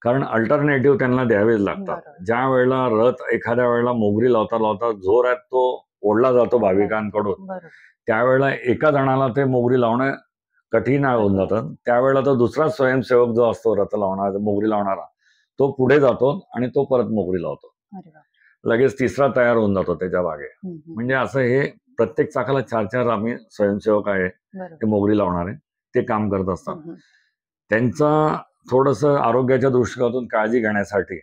कारण अल्टरनेटिव्ह त्यांना द्यावेच लागतात. बरोबर. ज्या वेळेला रथ एखाद्या वेळेला मोगरी लावता लावता जोरात तो ओढला जातो भाविकांकडून, बरोबर. त्यावेळेला एका जणाला ते मोगरी लावणं कठीण होऊन जातं. त्यावेळेला तो दुसरा स्वयंसेवक जो असतो रथ लावणारा, मोगरी लावणारा, तो पुढे जातो आणि तो परत मोगरी लावतो. अरे वा. लगेच तिसरा तयार होऊन जातो त्याच्या मागे. म्हणजे असं हे प्रत्येक चाकाला 4-4 आम्ही स्वयंसेवक आहे ते मोगरी लावणारे, ते काम करत असतात. त्यांचा थोडंसं आरोग्याच्या दृष्टिकोनातून काळजी घेण्यासाठी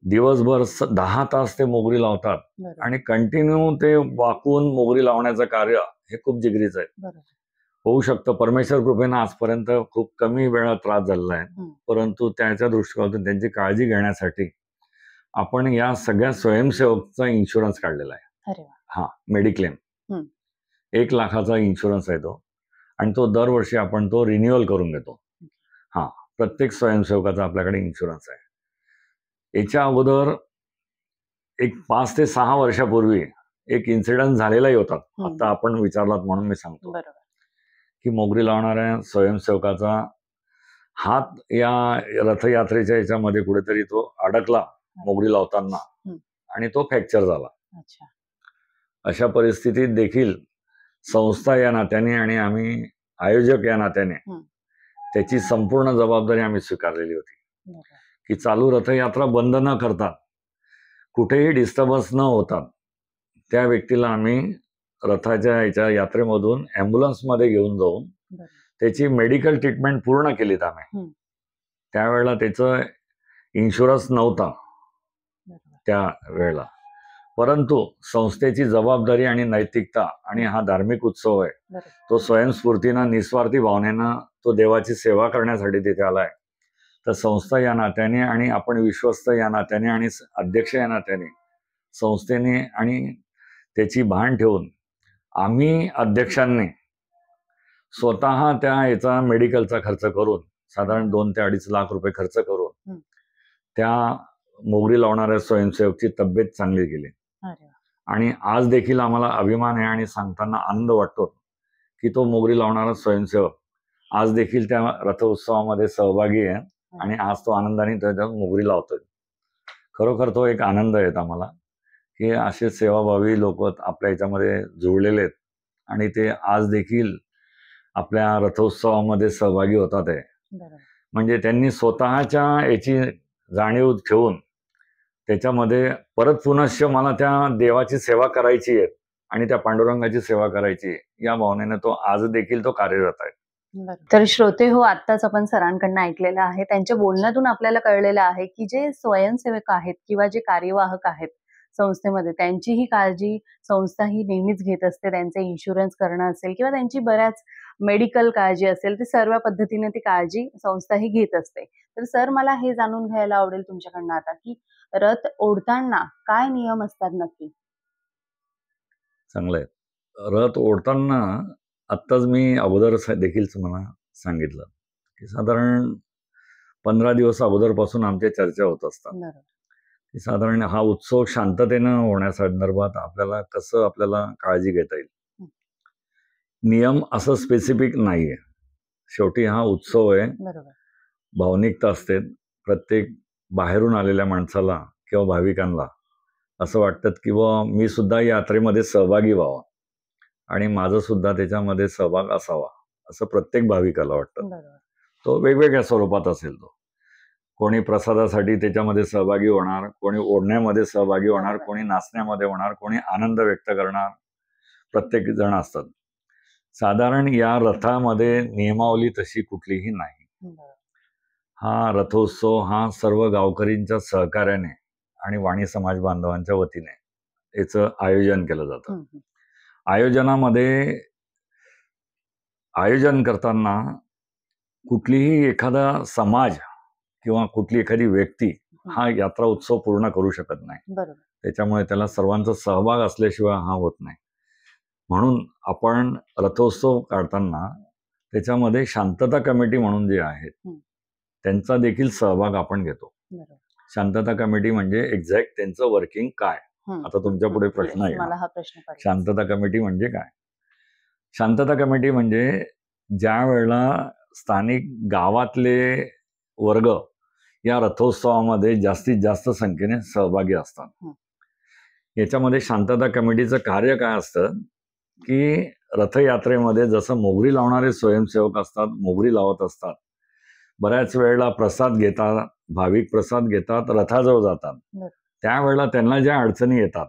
दिवसभर 10 तास ते मोगरी लावतात आणि कंटिन्यू ते वाकून मोगरी लावण्याचं कार्य हे खूप जिगरीचं आहे. होऊ शकतं परमेश्वर कृपेनं आजपर्यंत खूप कमी वेळा त्रास झालेला आहे, परंतु त्याच्या दृष्टिकोनातून त्यांची काळजी घेण्यासाठी आपण या सगळ्या स्वयंसेवकचा इन्शुरन्स काढलेला आहे. हा, मेडिक्लेम 1 लाखाचा इन्शुरन्स आहे तो, आणि तो दरवर्षी आपण तो रिन्युअल करून घेतो. हा, प्रत्येक स्वयंसेवकाचा आपल्याकडे इन्शुरन्स आहे. याच्या अगोदर एक 5 ते 6 वर्षापूर्वी एक इन्सिडेंट झालेलाही होता. आता आपण विचारलात म्हणून मी सांगतो की मोगरी लावणाऱ्या स्वयंसेवकाचा हात या रथयात्रेच्या याच्यामध्ये कुठेतरी तो अडकला मोगरी लावताना आणि तो फ्रॅक्चर झाला. अशा परिस्थितीत देखील संस्था या नात्याने आणि आम्ही आयोजक या नात्याने त्याची संपूर्ण जबाबदारी आम्ही स्वीकारलेली होती की चालू रथयात्रा बंद न करता, कुठेही डिस्टर्बन्स न होता त्या व्यक्तीला आम्ही रथाच्या यात्रेमधून ॲम्ब्युलन्समध्ये घेऊन जाऊन त्याची मेडिकल ट्रीटमेंट पूर्ण केलीत आम्ही. त्यावेळेला त्याचं इन्शुरन्स नव्हता त्या वेळेला, परंतु संस्थेची जबाबदारी आणि नैतिकता आणि हा धार्मिक उत्सव आहे, तो स्वयंस्फूर्तीनं निस्वार्थी भावनेनं तो देवाची सेवा करण्यासाठी तिथे आलाय. तर संस्था या नात्याने आणि आपण विश्वस्त या नात्याने आणि अध्यक्ष या नात्याने संस्थेने आणि त्याची भान ठेवून आम्ही अध्यक्षांनी स्वतः त्या याचा मेडिकलचा खर्च करून साधारण 2 ते 2.5 लाख रुपये खर्च करून त्या मोगरी लावणाऱ्या स्वयंसेवकची तब्येत चांगली केली. आणि आज देखील आम्हाला अभिमान आहे आणि सांगताना आनंद वाटतो की तो मोगरी लावणारा स्वयंसेवक आज देखील त्या रथोत्सवामध्ये सहभागी आहे आणि आज तो आनंदाने त्याच्यात मोगरी लावतोय. खरोखर तो एक आनंद आहे आम्हाला की असे सेवाभावी लोक आपल्या याच्यामध्ये जुळलेले आहेत आणि ते आज देखील आपल्या रथोत्सवामध्ये सहभागी होतात आहे. म्हणजे त्यांनी स्वतःच्या याची जाणीव ठेवून त्याच्यामध्ये परत पुनश्च मला त्या देवाची सेवा करायची आहे आणि त्या पांडुरंगाची सेवा करायची या भावनेने तो आज देखील तो कार्यरत आहे. तर श्रोते हो, आत्ताच आपण सरांकडनं ऐकलेलं आहे, त्यांच्या बोलण्यातून आपल्याला कळलेलं आहे की जे स्वयंसेवक आहेत किंवा जे कार्यवाहक आहेत संस्थेमध्ये, त्यांची ही काळजी संस्था ही नेहमीच घेत असते. त्यांचे इन्शुरन्स करणं असेल किंवा त्यांची बऱ्याच मेडिकल काळजी असेल, ती सर्व पद्धतीने ती काळजी संस्था ही घेत असते. तर सर, मला हे जाणून घ्यायला आवडेल तुमच्याकडनं आता की रथ ओढताना काय नियम असतात नक्की? चांगलंय. रथ ओढताना आत्ताच मी अगोदर देखील मला सांगितलं की साधारण 15 दिवस अगोदरपासून आमच्या चर्चा होत असतात की साधारण हा उत्सव शांततेनं होण्यासंदर्भात आपल्याला कसं आपल्याला काळजी घेता येईल. नियम असं स्पेसिफिक नाहीये. शेवटी हा उत्सव आहे, भावनिकता असते. प्रत्येक बाहेरून आलेल्या माणसाला किंवा भाविकांना असं वाटतं की मी सुद्धा यात्रेमध्ये सहभागी व्हावा आणि माझं सुद्धा त्याच्यामध्ये सहभाग असावा, असं प्रत्येक भाविकाला वाटतं. तो वेगवेगळ्या स्वरूपात असेल. तो कोणी प्रसादासाठी त्याच्यामध्ये सहभागी होणार, कोणी ओढण्यामध्ये सहभागी होणार, कोणी नाचण्यामध्ये होणार, कोणी आनंद व्यक्त करणार, प्रत्येक जण असतात. साधारण या रथामध्ये नियमावली तशी कुठलीही नाही. हा रथोत्सव हा सर्व गावकरींच्या सहकार्याने आणि वाणी समाज बांधवांच्या वतीने याचं आयोजन केलं जातं. आयोजन करताना कुठलीही एखादा समाज किंवा कुठली एखादी व्यक्ती हा यात्रा उत्सव पूर्ण करू शकत नाही. त्याच्यामुळे त्याला सर्वांचा सहभाग असल्याशिवाय हा होत नाही. म्हणून आपण रथोत्सव काढताना त्याच्यामध्ये शांतता कमिटी म्हणून जे आहेत त्यांचा देखील सहभाग आपण घेतो. शांतता कमिटी म्हणजे एक्झॅक्ट त्यांचं वर्किंग काय? आता तुमच्या पुढे प्रश्न आहे, शांतता कमिटी म्हणजे काय? शांतता कमिटी म्हणजे ज्या वेळेला स्थानिक गावातले वर्ग या रथोत्सवामध्ये जास्तीत जास्त संख्येने सहभागी असतात. याच्यामध्ये शांतता कमिटीचं कार्य काय असतं की रथयात्रेमध्ये जसं मोगरी लावणारे स्वयंसेवक असतात, मोगरी लावत असतात, बऱ्याच वेळेला प्रसाद घेतात, भाविक प्रसाद घेतात, रथाजवळ जातात. त्यावेळेला त्यांना ज्या अडचणी येतात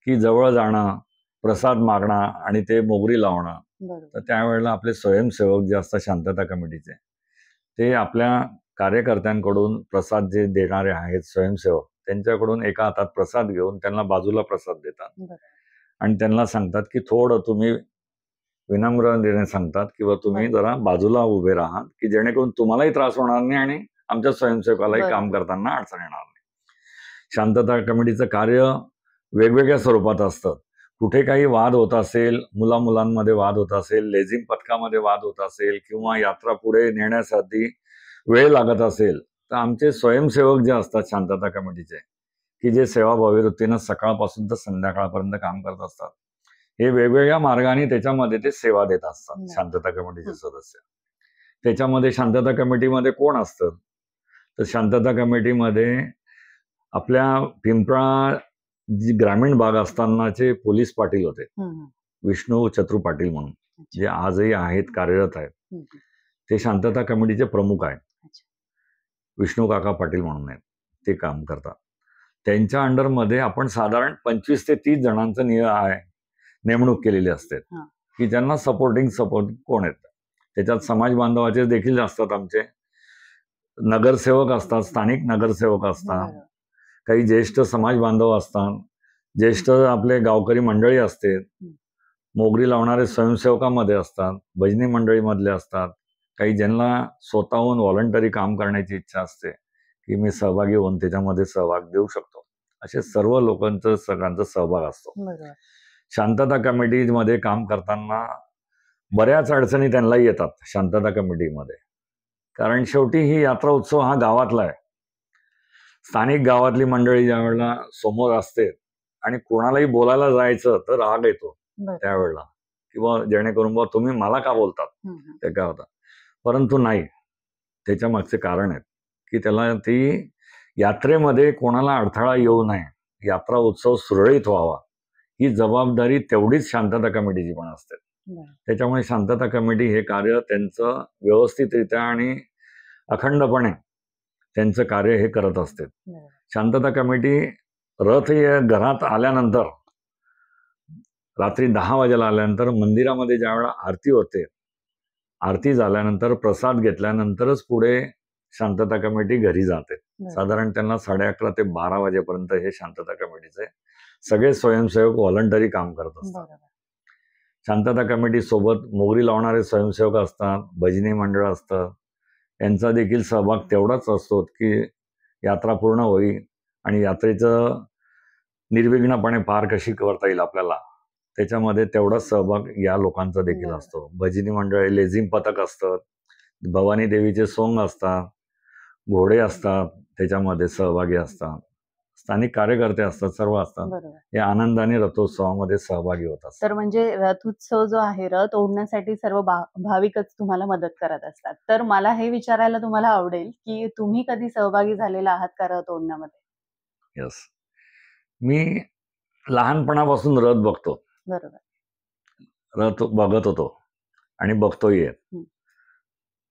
की जवळ जाणं, प्रसाद मागणं आणि ते मोगरी लावणं, तर त्यावेळेला आपले स्वयंसेवक जे असतात शांतता कमिटीचे, ते आपल्या कार्यकर्त्यांकडून प्रसाद जे देणारे आहेत स्वयंसेवक, त्यांच्याकडून एका हातात प्रसाद घेऊन त्यांना बाजूला प्रसाद देतात आणि त्यांना सांगतात की थोडं तुम्ही विनम्रतेने सांगतात किंवा तुम्ही जरा बाजूला उभे राहा की जेणेकरून तुम्हालाही त्रास होणार नाही आणि आमच्या स्वयंसेवकालाही काम करताना अडचण येणार नाही. शांतता कमिटीचं कार्य वेगवेगळ्या स्वरूपात असतं. कुठे काही वाद होत असेल, मुलांमध्ये वाद होत असेल, लेझिम पथकामध्ये वाद होत असेल किंवा यात्रा पुढे नेण्यासाठी वेळ लागत असेल, तर आमचे स्वयंसेवक जे असतात शांतता कमिटीचे, की जे सेवाभावी वृत्तीनं सकाळपासून तर संध्याकाळपर्यंत काम करत असतात, हे वेगवेगळ्या मार्गाने त्याच्यामध्ये ते सेवा देत असतात. शांतता कमिटीचे सदस्य त्याच्यामध्ये शांतता कमिटीमध्ये कोण असतं, तर शांतता कमिटीमध्ये आपल्या पिंपळा जी ग्रामीण भाग असतानाचे पोलीस पाटील होते, विष्णू चतुर पाटील म्हणून, जे आजही आहेत, कार्यरत आहेत. ते शांतता कमिटीचे प्रमुख आहेत. विष्णू काका पाटील म्हणून आहेत, ते काम करतात. त्यांच्या अंडरमध्ये आपण साधारण 25 ते 30 जणांचं नेमणूक केलेली असते की ज्यांना सपोर्ट कोण आहेत. त्याच्यात समाज बांधवाचे देखील असतात, आमचे नगरसेवक असतात, स्थानिक नगरसेवक असतात, काही ज्येष्ठ समाज बांधव असतात, ज्येष्ठ आपले गावकरी मंडळी असते, मोगरी लावणारे स्वयंसेवकामध्ये असतात, भजनी मंडळीमधले असतात, काही ज्यांना स्वतःहून व्हॉलंटरी काम करण्याची इच्छा असते की मी सहभागी होऊन त्याच्यामध्ये सहभाग देऊ शकतो, असे सर्व लोकांचं सगळ्यांचा सहभाग असतो. शांतता कमिटीमध्ये काम करताना बऱ्याच अडचणी त्यांनाही येतात शांतता कमिटीमध्ये, कारण शेवटी ही यात्रा उत्सव हा गावातला आहे. स्थानिक गावातली मंडळी ज्या वेळेला समोर असते आणि कोणालाही बोलायला जायचं तर राग येतो त्यावेळेला, किंवा जेणेकरून बा तुम्ही मला का बोलतात, ते काय होतं. परंतु नाही, त्याच्या मागचे कारण आहेत की त्याला ती यात्रेमध्ये कोणाला अडथळा येऊ नये, यात्रा उत्सव सुरळीत व्हावा, ही जबाबदारी तेवढीच शांतता कमिटीची पण असते. त्याच्यामुळे शांतता कमिटी हे कार्य त्यांचं व्यवस्थितरित्या आणि अखंडपणे त्यांचं कार्य हे करत असते. शांतता कमिटी रथ घरात आल्यानंतर, रात्री 10 वाजेला आल्यानंतर मंदिरामध्ये ज्या वेळेला आरती होते, आरती झाल्यानंतर प्रसाद घेतल्यानंतरच पुढे शांतता कमिटी घरी जाते. साधारण त्यांना 11:30 ते 12 वाजेपर्यंत हे शांतता कमिटीचे सगळे स्वयंसेवक व्हॉलंटरी काम करत असतात. शांतता कमिटी सोबत मोगरी लावणारे स्वयंसेवक असतात, भजनी मंडळ असतं, यांचा देखील सहभाग तेवढाच असतो की यात्रा पूर्ण होईल आणि यात्रेचं निर्विघ्नपणे पार कशी करता येईल आपल्याला, त्याच्यामध्ये तेवढाच सहभाग या लोकांचा देखील असतो. भजनी मंडळ, लेझिम पथक असतं, भवानी देवीचे सोंग असतात, घोडे असतात, त्याच्यामध्ये सहभागी असतात, स्थानिक कार्यकर्ते असतात, सर्व असतात. हे आनंदाने रथोत्सवामध्ये सहभागी होतात. तर म्हणजे रथोत्सव जो आहे, रथ ओढण्यासाठी सर्व भाविकच तुम्हाला मदत करत असतात. तर मला हे विचारायला तुम्हाला आवडेल की तुम्ही कधी सहभागी झालेला आहात का रथ ओढण्यामध्ये? यस, मी लहानपणापासून रथ बघतो. रथ बघत होतो आणि बघतोही.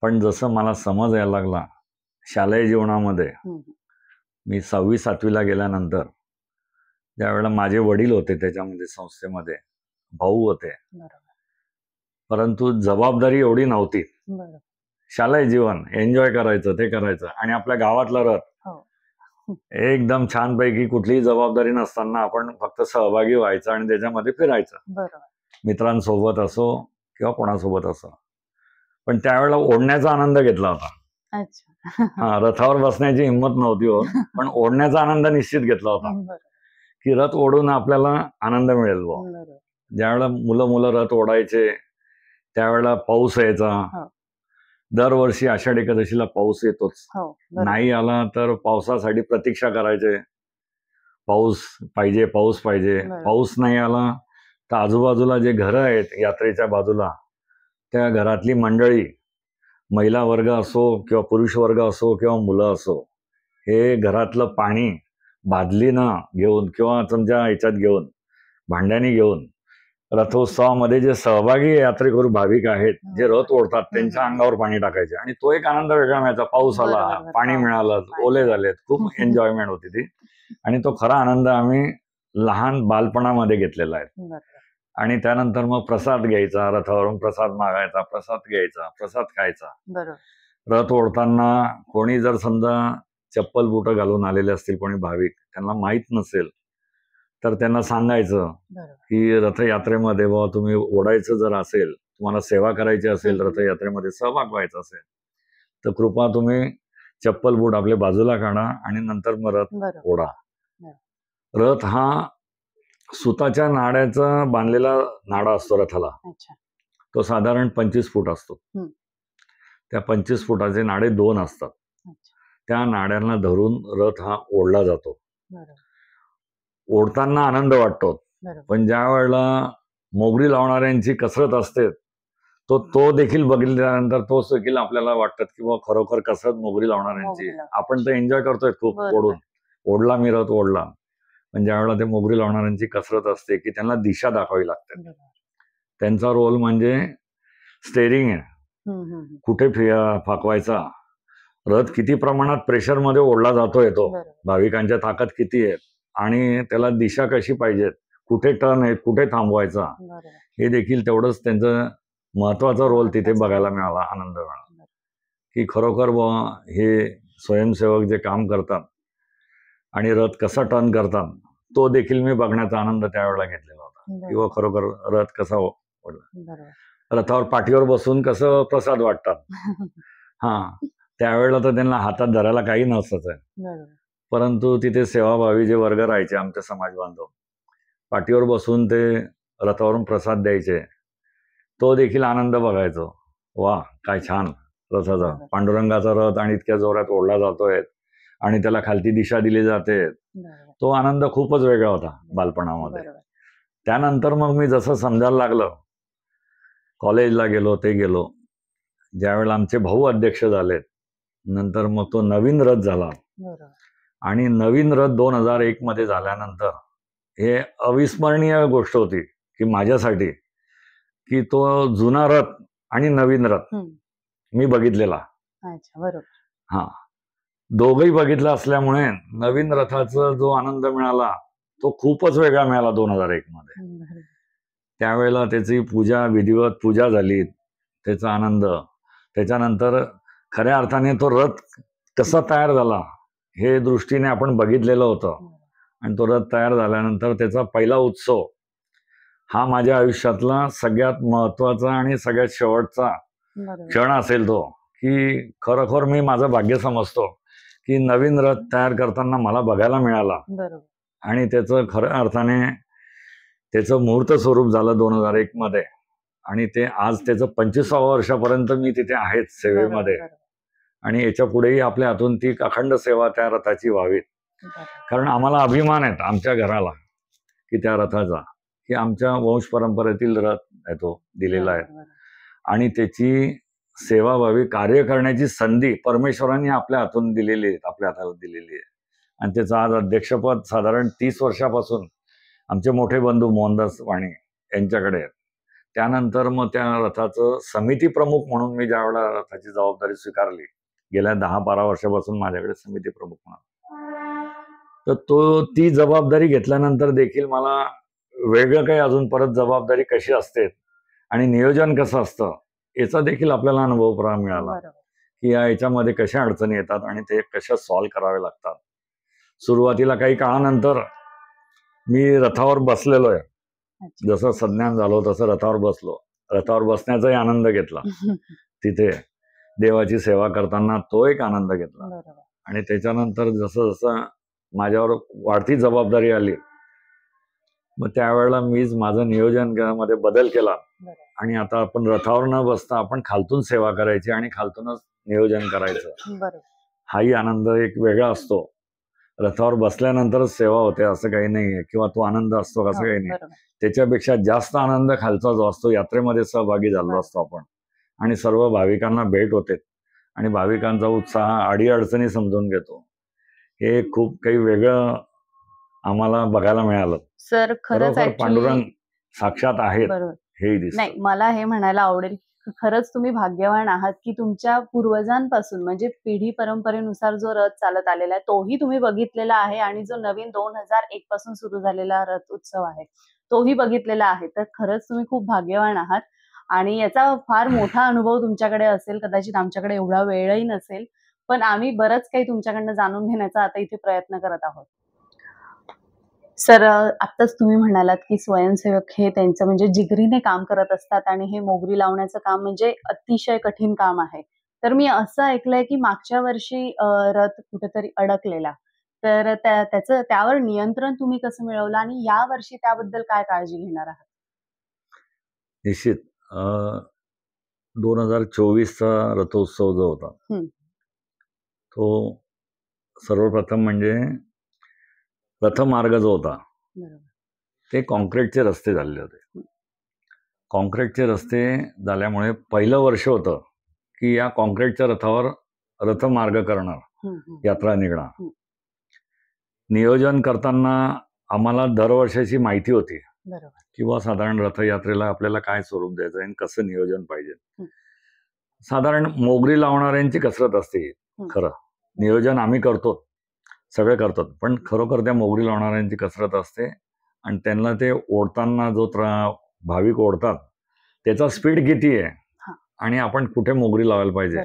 पण जसं मला समज यायला लागला शालेय जीवनामध्ये, मी 6वी-7वीला गेल्यानंतर, ज्यावेळेला माझे वडील होते त्याच्यामध्ये संस्थेमध्ये, भाऊ होते, परंतु जबाबदारी एवढी नव्हती. शालेय जीवन एन्जॉय करायचं, ते करायचं, आणि आपल्या गावातला रथ एकदम छानपैकी कुठलीही जबाबदारी नसताना आपण फक्त सहभागी व्हायचं आणि त्याच्यामध्ये फिरायचं, मित्रांसोबत असो किंवा कोणासोबत असो. पण त्यावेळेला ओढण्याचा आनंद घेतला होता. रथावर बसण्याची हिंमत नव्हती होत, पण ओढण्याचा आनंद निश्चित घेतला होता की रथ ओढून आपल्याला आनंद मिळेल. ज्यावेळेला मुलं रथ ओढायचे त्यावेळेला पाऊस यायचा. दरवर्षी आषाढी एकादशीला पाऊस येतोच. नाही आला तर पावसासाठी प्रतीक्षा करायचे, पाऊस पाहिजे, पाऊस पाहिजे. पाऊस नाही आला तर आजूबाजूला जे घरं आहेत यात्रेच्या बाजूला, त्या घरातली मंडळी महिला वर्ग असो किंवा पुरुष वर्ग असो किंवा मुलं असो, हे घरातलं पाणी बादलीनं घेऊन किंवा तुमच्या ह्याच्यात घेऊन, भांड्याने घेऊन रथोत्सवामध्ये जे सहभागी यात्रेकरू भाविक आहेत, जे रथ ओढतात, त्यांच्या अंगावर पाणी टाकायचे आणि तो एक आनंद वेगळा मिळायचा. पाऊस आला, पाणी मिळालं, ओले झालेत, खूप एन्जॉयमेंट होती ती. आणि तो खरा आनंद आम्ही लहान बालपणामध्ये घेतलेला आहे. आणि त्यानंतर मग प्रसाद घ्यायचा, रथावरून प्रसाद मागायचा, प्रसाद घ्यायचा, प्रसाद खायचा. रथ ओढताना कोणी जर समजा चप्पल बुटं घालून आलेले असतील कोणी भाविक, त्यांना माहीत नसेल तर त्यांना सांगायचं की रथयात्रेमध्ये बाबा तुम्ही ओढायचं जर असेल, तुम्हाला सेवा करायची असेल, रथयात्रेमध्ये सहभाग व्हायचा असेल, तर कृपा तुम्ही चप्पल बूट आपले बाजूला काढा आणि नंतर मग रथ ओढा. रथ हा सुताच्या नाड्याचा बांधलेला नाडा असतो रथाला. तो साधारण 25 फूट असतो. त्या 25 फुटाचे नाडे 2 असतात. त्या नाड्यांना धरून रथ हा ओढला जातो. ओढताना आनंद वाटतो, पण ज्या वेळेला मोगरी लावणाऱ्यांची कसरत असते तो देखील बघितल्यानंतर तोच देखील आपल्याला वाटतं की बाबा खरोखर कसरत मोगरी लावणाऱ्यांची. आपण तर एन्जॉय करतोय खूप ओढला मी रथ ओढला, पण ज्या वेळेला ते मोगरी लावणाऱ्यांची कसरत असते की त्यांना दिशा दाखवावी लागते. त्यांचा रोल म्हणजे स्टेअरिंग आहे, कुठे फाकवायचा, रथ किती प्रमाणात प्रेशर मध्ये ओढला जातोय, तो भाविकांच्या ताकद किती आहे आणि त्याला दिशा कशी पाहिजेत, कुठे टर्न आहेत, कुठे थांबवायचा, हे देखील तेवढंच त्यांचं महत्वाचा रोल तिथे बघायला मिळाला. आनंद मिळाला की खरोखर हे स्वयंसेवक जे काम करतात आणि रथ कसा टर्न करतात तो देखील मी बघण्याचा आनंद त्यावेळेला घेतलेला होता. किंवा खरोखर रथ कसा ओढला, रथावर पाठीवर बसून कसं प्रसाद वाटतात. त्यावेळेला तर त्यांना हातात धरायला काही नसतंच आहे, परंतु तिथे सेवाभावी जे वर्ग राहायचे आमचे समाज बांधव, पाठीवर बसून ते रथावरून प्रसाद द्यायचे, तो देखील आनंद बघायचो. वा काय छान रथाचा, पांडुरंगाचा रथ आणि इतक्या जोरात ओढला जातोय आणि त्याला खालती दिशा दिली जाते, तो आनंद खूपच वेगळा होता बालपणामध्ये. त्यानंतर मग मी जसं समजायला लागलं, कॉलेजला गेलो, ज्यावेळेला आमचे भाऊ अध्यक्ष झालेत, नंतर मग तो नवीन रथ झाला. आणि नवीन रथ 2001 मध्ये झाल्यानंतर हे अविस्मरणीय गोष्ट होती की माझ्यासाठी, की तो जुना रथ आणि नवीन रथ मी बघितलेला. दोघही बघितला असल्यामुळे नवीन रथाचा जो आनंद मिळाला तो खूपच वेगळा मिळाला 2001 मध्ये. त्यावेळेला त्याची विधिवत पूजा झाली, त्याचा आनंद. त्याच्यानंतर खऱ्या अर्थाने तो रथ कसा तयार झाला हे दृष्टीने आपण बघितलेलं होतं. आणि तो रथ तयार झाल्यानंतर त्याचा पहिला उत्सव हा माझ्या आयुष्यातला सगळ्यात महत्वाचा आणि सगळ्यात शेवटचा क्षण असेल तो, की खरोखर मी माझं भाग्य समजतो की नवीन रथ तयार करताना मला बघायला मिळाला. आणि त्याचं खऱ्या अर्थाने त्याचं मूर्त स्वरूप झालं 2001 मध्ये. आणि ते आज त्याचं 25व्या वर्षापर्यंत मी तिथे आहेत सेवेमध्ये. आणि याच्या पुढेही आपल्या हातून ती अखंड सेवा त्या रथाची व्हावी, कारण आम्हाला अभिमान आहे आमच्या घराला की त्या रथाचा, की आमच्या वंश परंपरेतील रथ आहे तो दिलेला आहे आणि त्याची सेवा व्हावी, कार्य करण्याची संधी परमेश्वरांनी आपल्या हातून दिलेली आहे, आपल्या हाताला दिलेली आहे. आणि त्याचं आज अध्यक्षपद साधारण 30 वर्षापासून आमचे मोठे बंधू मोहनदास वाणी यांच्याकडे आहेत. त्यानंतर मग त्या रथाचं समिती प्रमुख म्हणून मी ज्यावेळेला रथाची जबाबदारी स्वीकारली, गेल्या 10-12 वर्षापासून माझ्याकडे समिती प्रमुख म्हणून, तर ती जबाबदारी घेतल्यानंतर देखील मला वेगळं काही अजून परत जबाबदारी कशी असते आणि नियोजन कसं असतं याचा देखील आपल्याला अनुभव मिळाला, की याच्यामध्ये कशा अडचणी येतात आणि ते कशा सॉल्व्ह करावे लागतात. सुरुवातीला काही काळानंतर मी रथावर बसलेलो आहे, जसं संज्ञान झालो तसं रथावर बसलो, रथावर बसण्याचाही आनंद घेतला, तिथे देवाची सेवा करताना तो एक आनंद घेतला. आणि त्याच्यानंतर जसं जसं माझ्यावर वाढती जबाबदारी आली, मग त्यावेळेला मीच माझं नियोजन मध्ये बदल केला आणि आता आपण रथावर न बसता आपण खालतून सेवा करायची आणि खालतूनच नियोजन करायचं. हाही आनंद एक वेगळा असतो. रथावर बसल्यानंतरच सेवा होते असं काही नाहीये, किंवा तो आनंद असतो असं काही नाही. त्याच्यापेक्षा जास्त आनंद खालचा जो असतो, यात्रेमध्ये सहभागी झालो असतो आपण, आणि सर्व भाविकांना भेट होते आणि भाविकांचा उत्साह अडीअडचणी समजून घेतो. हे खूप काही वेगळं आम्हाला बघायला मिळालं. सर खरंच खरोखर पांडुरंग ऍक्च्युली साक्षात आहेत बरोबर. हेही दिसतं. नाही, मला हे म्हणायला आवडेल की खरंच तुम्ही भाग्यवान आहात की तुमच्या पूर्वजांपासून म्हणजे पिढी परंपरेनुसार जो रथ चालत आलेला आहे तोही तुम्ही बघितलेला आहे आणि जो नवीन 2001 पासून सुरू झालेला रथ उत्सव आहे तोही बघितलेला आहे. तर खरंच तुम्ही खूप भाग्यवान आहात आणि याचा फार मोठा अनुभव तुमच्याकडे असेल. कदाचित आमच्याकडे एवढा वेळही नसेल, पण आम्ही बरंच काही तुमच्याकडनं जाणून घेण्याचा आता इथे प्रयत्न करत आहोत. सर आत्ताच तुम्ही म्हणालात की स्वयंसेवक हे त्यांचं म्हणजे जिगरीने काम करत असतात आणि हे मोगरी लावण्याचं काम म्हणजे अतिशय कठीण काम आहे. तर मी असं ऐकलंय की मागच्या वर्षी रथ कुठेतरी अडकलेला. तर त्यावर नियंत्रण तुम्ही कसं मिळवलं आणि या वर्षी त्याबद्दल काय काळजी घेणार आहात? निश्चित 2024चा रथोत्सव जो होता तो सर्वप्रथम म्हणजे रथमार्ग जो होता ते कॉन्क्रीटचे रस्ते झालेले होते. कॉन्क्रीटचे रस्ते झाल्यामुळे पहिलं वर्ष होतं की या कॉन्क्रीटच्या रथावर रथमार्ग करणार, यात्रा निघणार. नियोजन करताना आम्हाला दरवर्षाची माहिती होती किंवा साधारण रथयात्रेला आपल्याला काय स्वरूप द्यायचं आणि कसं नियोजन पाहिजे. साधारण मोगरी लावणाऱ्यांची कसरत असते. खरं नियोजन आम्ही करतो, सगळे करतात, पण खरोखर त्या मोगरी लावणाऱ्यांची कसरत असते आणि त्यांना ते ओढताना जो भाविक ओढतात त्याचा स्पीड किती आहे आणि आपण कुठे मोगरी लावायला पाहिजे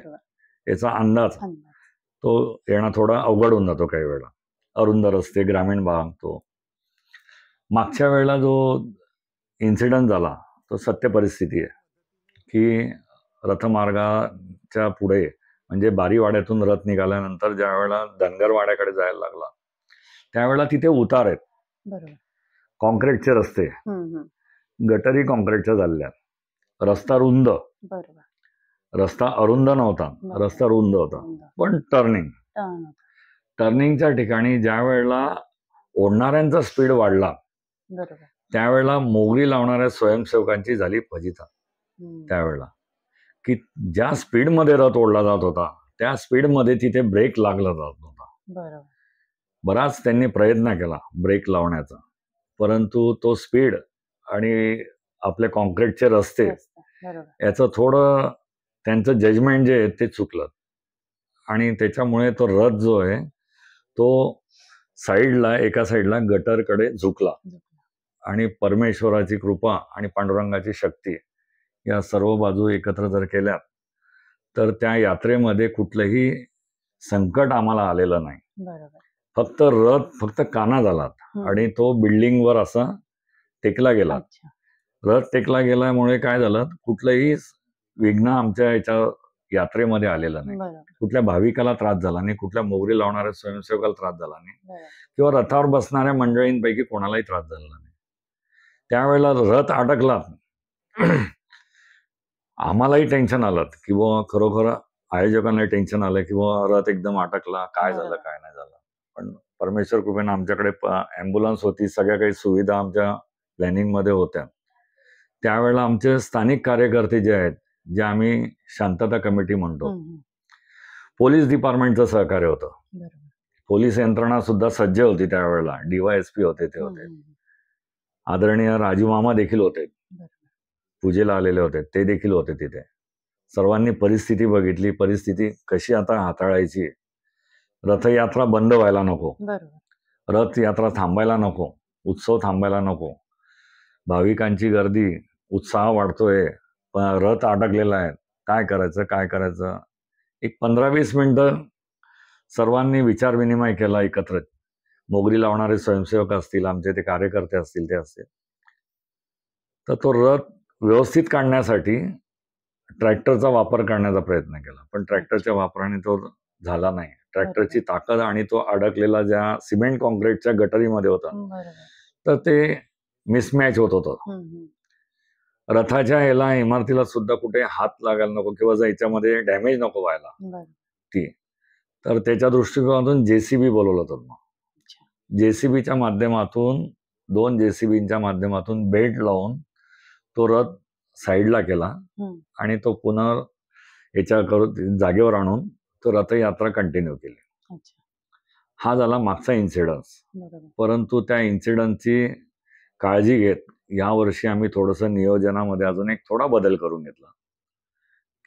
याचा अंदाज तो येणं थोडा अवघड होऊन जातो. काही वेळा अरुंद रस्ते, ग्रामीण भाग. तो मागच्या वेळेला जो इन्सिडेंट झाला तो सत्य परिस्थिती आहे की रथमार्गाच्या पुढे म्हणजे बारीवाड्यातून रथ निघाल्यानंतर ज्या वेळेला धनगरवाड्याकडे जायला लागला त्यावेळेला तिथे उतार आहेत, कॉन्क्रीटचे रस्ते, गटरी कॉन्क्रीटच्या झालेल्या, रस्ता रुंद, रस्ता अरुंद नव्हता, रस्ता रुंद होता, पण टर्निंगच्या ठिकाणी ज्या वेळेला ओढणाऱ्यांचा स्पीड वाढला त्यावेळेला मोगरी लावणाऱ्या स्वयंसेवकांची झाली फजिता. त्यावेळेला की ज्या स्पीडमध्ये रथ ओढला जात होता त्या स्पीडमध्ये तिथे ब्रेक लागला जात होता. बराच त्यांनी प्रयत्न केला ब्रेक लावण्याचा, परंतु तो स्पीड आणि आपले कॉन्क्रीटचे रस्ते याचं थोडं त्यांचं जजमेंट जे आहे ते चुकलं आणि त्याच्यामुळे तो रथ जो आहे तो एका साईडला गटरकडे झुकला आणि परमेश्वराची कृपा आणि पांडुरंगाची शक्ती या सर्व बाजू एकत्र जर केल्या तर त्या यात्रेमध्ये कुठलंही संकट आम्हाला आलेलं नाही. फक्त काना झाला आणि तो बिल्डिंगवर असा टेकला गेला. रथ टेकला गेल्यामुळे काय झालं, कुठलंही विघ्न आमच्या याच्या यात्रेमध्ये आलेलं नाही. कुठल्या भाविकाला त्रास झाला नाही, कुठल्या मोगरी लावणाऱ्या स्वयंसेवकाला त्रास झाला नाही किंवा रथावर बसणाऱ्या मंडळींपैकी कोणालाही त्रास झाला नाही. त्यावेळेला रथ अडकला आम्हालाही टेन्शन आलं किंवा खरोखर आयोजकांना टेन्शन आलं किंवा रथ एकदम अटकला, काय झालं काय नाही झालं. पण परमेश्वर कृपेनं आमच्याकडे ॲम्ब्युलन्स होती, सगळ्या काही सुविधा आमच्या प्लॅनिंगमध्ये होत्या. त्यावेळेला आमचे स्थानिक कार्यकर्ते जे आहेत, जे आम्ही शांतता कमिटी म्हणतो, पोलीस डिपार्टमेंटचं सहकार्य होतं. पोलीस यंत्रणा सुद्धा सज्ज होती त्यावेळेला. DYSP होते, ते होते. आदरणीय राजू मामा देखील होते, पूजेला आलेले होते, ते देखील होते तिथे. सर्वांनी परिस्थिती बघितली, परिस्थिती कशी आता हाताळायची. रथयात्रा बंद व्हायला नको, रथयात्रा थांबायला नको, उत्सव थांबायला नको, भाविकांची गर्दी, उत्साह वाढतोय, पण रथ अडकलेला आहे, काय करायचं. एक 15-20 मिनिटं सर्वांनी विचारविनिमय केला एकत्र. मोगरी लावणारे स्वयंसेवक असतील, आमचे ते कार्यकर्ते असतील, ते असतील. तर तो रथ व्यवस्थित काढण्यासाठी ट्रॅक्टरचा वापर करण्याचा प्रयत्न केला, पण ट्रॅक्टरच्या वापराने तो झाला नाही. ट्रॅक्टरची ताकद आणि तो अडकलेला ज्या सिमेंट कॉन्क्रीटच्या गटरीमध्ये होता तर ते मिसमॅच होत होतं. रथाच्या याला इमारतीला सुद्धा कुठे हात लागायला नको किंवा याच्यामध्ये डॅमेज नको व्हायला ती. तर त्याच्या दृष्टिकोनातून JCB बोलवलं होतं. मग JCBच्या माध्यमातून 2 JCBच्या माध्यमातून बेल्ट लावून तो रथ साईडला केला हम्म. आणि तो पुन्हा याच्या करून जागेवर आणून तो रथयात्रा कंटिन्यू केली. अच्छा. हा झाला मागचा इन्सिडन्स. बरोबर. परंतु त्या इन्सिडन्सची काळजी घेत यावर्षी आम्ही थोडंसं नियोजनामध्ये अजून एक थोडा बदल करून घेतला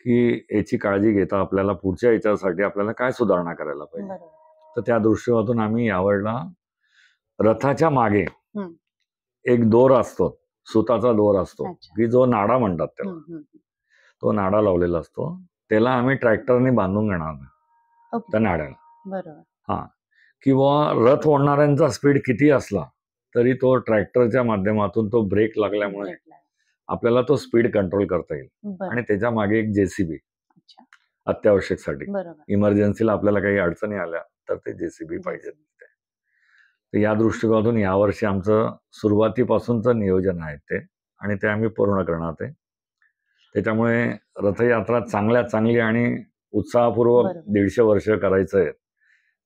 की याची काळजी घेता आपल्याला पुढच्या याच्यासाठी आपल्याला काय सुधारणा करायला पाहिजे. बरोबर. तर त्या दृष्टीकोनातून आम्ही यावेळेला रथाच्या मागे हम्म. एक दोर असतो, सुताचा दोर असतो अच्छा. की जो नाडा म्हणतात त्याला. हम्म, हम्म. तो नाडा लावलेला असतो, त्याला आम्ही ट्रॅक्टरने बांधून घेणार ओके. त्या नाड्याला. बरोबर. हा, किंवा रथ ओढणाऱ्यांचा स्पीड किती असला तरी तो ट्रॅक्टरच्या माध्यमातून तो ब्रेक लागल्यामुळे ब्रेक लागला. आपल्याला तो स्पीड कंट्रोल करता येईल. बरोबर. आणि त्याच्या मागे एक जेसीबी अच्छा. अत्यावश्यकसाठी, बरोबर. इमर्जन्सीला आपल्याला काही अडचणी आल्या तर ते जेसीबी पाहिजे. तर या दृष्टिकोनातून यावर्षी आमचं सुरुवातीपासूनचं नियोजन आहे ते, आणि ते आम्ही पूर्ण करणार ते. त्याच्यामुळे रथयात्रा चांगल्यात चांगली आणि उत्साहपूर्वक बरोबर. 150 वर्ष करायचं आहे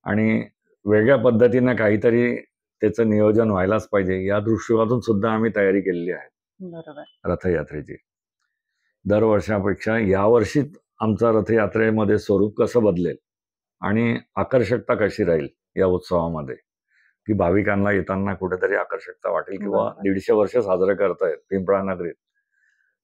आणि वेगळ्या पद्धतीनं काहीतरी त्याचं नियोजन व्हायलाच पाहिजे, या दृष्टिकोनातून सुद्धा आम्ही तयारी केलेली आहे बरोबर. रथयात्रेची. दरवर्षापेक्षा यावर्षी आमचा रथयात्रेमध्ये स्वरूप कसं बदलेल आणि आकर्षकता कशी राहील या उत्सवामध्ये, की भाविकांना येताना कुठेतरी आकर्षकता वाटेल. किंवा बरोबर. 150 वर्ष साजरे करतायत पिंपळा नगरीत,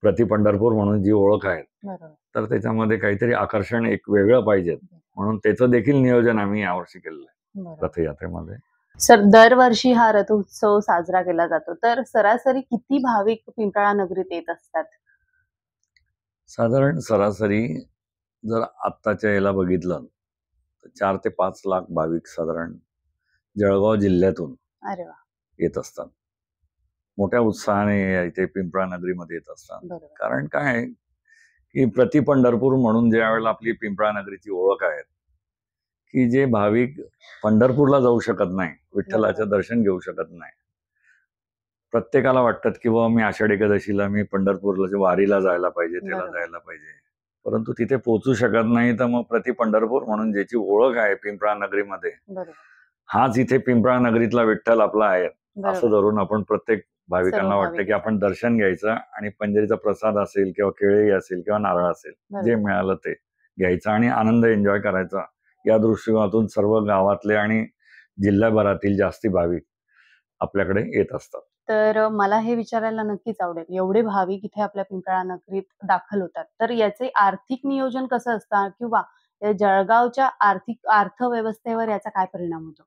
प्रति पंढरपूर म्हणून जी ओळख आहे, बरोबर. तर त्याच्यामध्ये काहीतरी आकर्षण एक वेगळं पाहिजे, म्हणून त्याचं देखील नियोजन आम्ही यावर्षी केलेलं आहे बरोबर. रथयात्रेमध्ये. सर, दरवर्षी हा रथोत्सव साजरा केला जातो, तर सरासरी किती भाविक पिंपळा नगरीत येत असतात? साधारण सरासरी जर आत्ताच्या याला बघितलं तर 4 ते 5 लाख भाविक साधारण जळगाव जिल्ह्यातून अरे वा. येत असतात. मोठ्या उत्साहाने इथे पिंपळा नगरीमध्ये येत असतात. बरोबर. कारण काय आहे, की प्रति पंढरपूर म्हणून ज्या वेळेला आपली पिंपळा नगरीची ओळख आहे, की जे भाविक पंढरपूरला जाऊ शकत नाही, विठ्ठलाचं दर्शन घेऊ शकत नाही, प्रत्येकाला वाटतात की बाबा मी आषाढी एकादशीला मी पंढरपूरला वारीला जायला पाहिजे, त्याला बरोबर. जायला पाहिजे, परंतु तिथे पोहोचू शकत नाही. तर मग प्रति पंढरपूर म्हणून ज्याची ओळख आहे पिंपळा नगरीमध्ये, बरोबर. हाच इथे पिंपळा नगरीतला विठ्ठल आपला आहे, असं बरोबर. धरून आपण प्रत्येक भाविकांना सर्व वाटतं की भाविक आपण दर्शन घ्यायचं आणि पंढरीचा प्रसाद असेल किंवा केळी असेल किंवा नारळ असेल, जे बरोबर. मिळालं ते घ्यायचं आणि आनंद एन्जॉय करायचा. या दृष्टिकोनातून सर्व गावातले आणि जिल्ह्याभरातील जास्ती भाविक आपल्याकडे येत असतात. तर मला हे विचारायला नक्कीच आवडेल, एवढे भाविक इथे आपल्या पिंपळा नगरीत दाखल होतात, तर याचे आर्थिक नियोजन कसं असतं किंवा या जळगावच्या अर्थव्यवस्थेवर याचा काय परिणाम होतो?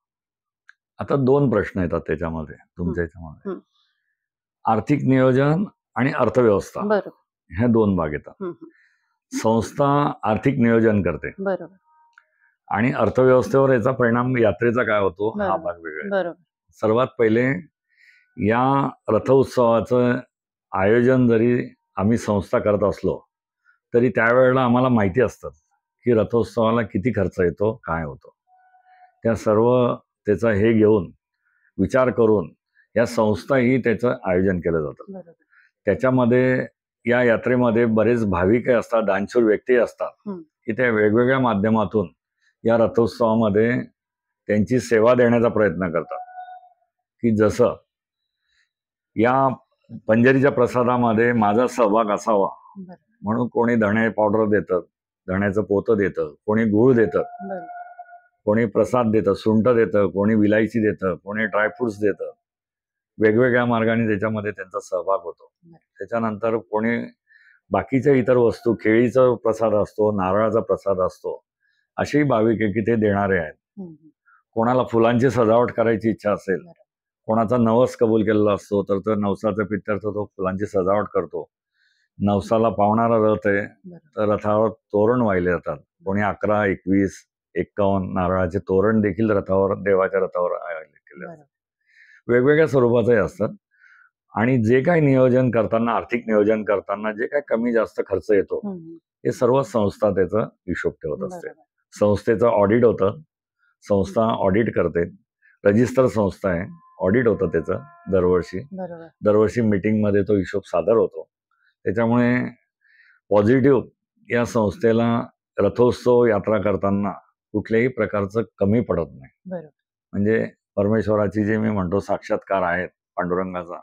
आता 2 प्रश्न येतात त्याच्यामध्ये, तुमच्या याच्यामध्ये. हम्म. आर्थिक नियोजन आणि अर्थव्यवस्था, बरोबर. ह्या 2 भाग येतात. हम्म. संस्था आर्थिक नियोजन करते बरोबर. आणि अर्थव्यवस्थेवर याचा परिणाम यात्रेचा काय होतो, हा बरोबर. भाग वेगळा आहे. बरोबर. सर्वात पहिले या रथोत्सवाचं आयोजन जरी आम्ही संस्था करत असलो तरी त्यावेळेला आम्हाला माहिती असतं की रथोत्सवाला किती खर्च येतो, काय होतो. त्या सर्व त्याचा हे घेऊन विचार करून या संस्थाही त्याचं आयोजन केलं जातं. बरोबर. त्याच्यामध्ये या यात्रेमध्ये बरेच भाविक असतात, दानशूर व्यक्ती असतात, की त्या वेगवेगळ्या माध्यमातून या रथोत्सवामध्ये त्यांची सेवा देण्याचा प्रयत्न करतात. की जसं या पंढरीच्या प्रसादामध्ये माझा सहभाग असावा बरोबर. म्हणून कोणी धणे पावडर देतं, धण्याचं पोतं देतं, कोणी गूळ देतं, बरोबर. कोणी प्रसाद देतं, सुंठ देतं, कोणी विलायची देतं, कोणी ड्रायफ्रुट्स देतं. वेगवेगळ्या मार्गाने त्याच्यामध्ये त्यांचा सहभाग होतो. त्याच्यानंतर कोणी बाकीच्या इतर वस्तू, केळीचा प्रसाद असतो, नारळाचा प्रसाद असतो, असेही भाविक आहे की ते देणारे आहेत. कोणाला फुलांची सजावट करायची इच्छा असेल, कोणाचा नवस कबूल केलेला असतो तर तो नवसाच्या प्रित्यर्थ तो फुलांची सजावट करतो. नवसाला पावणारा रथ आहे तर रथावर तोरण वाहिले जातात. कोणी 11, 21, 51 नारळाचे तोरण देखील रथावर, देवाच्या रथावर केले जातात. वेगवेगळ्या स्वरूपाचे असतात. आणि जे काही नियोजन करताना, आर्थिक नियोजन करताना जे काही कमी जास्त खर्च येतो, हे सर्व संस्था त्याचा हिशोब ठेवत असते. संस्थेचं ऑडिट होतं, संस्था ऑडिट करते, रजिस्टर संस्था आहे, ऑडिट होतं त्याचं दरवर्षी मीटिंगमध्ये तो हिशोब सादर होतो. त्याच्यामुळे पॉझिटिव्ह या संस्थेला रथोत्सव यात्रा करताना कुठल्याही प्रकारचं कमी पडत नाही. म्हणजे परमेश्वराची जे मी म्हणतो साक्षात्कार आहेत पांडुरंगाचा,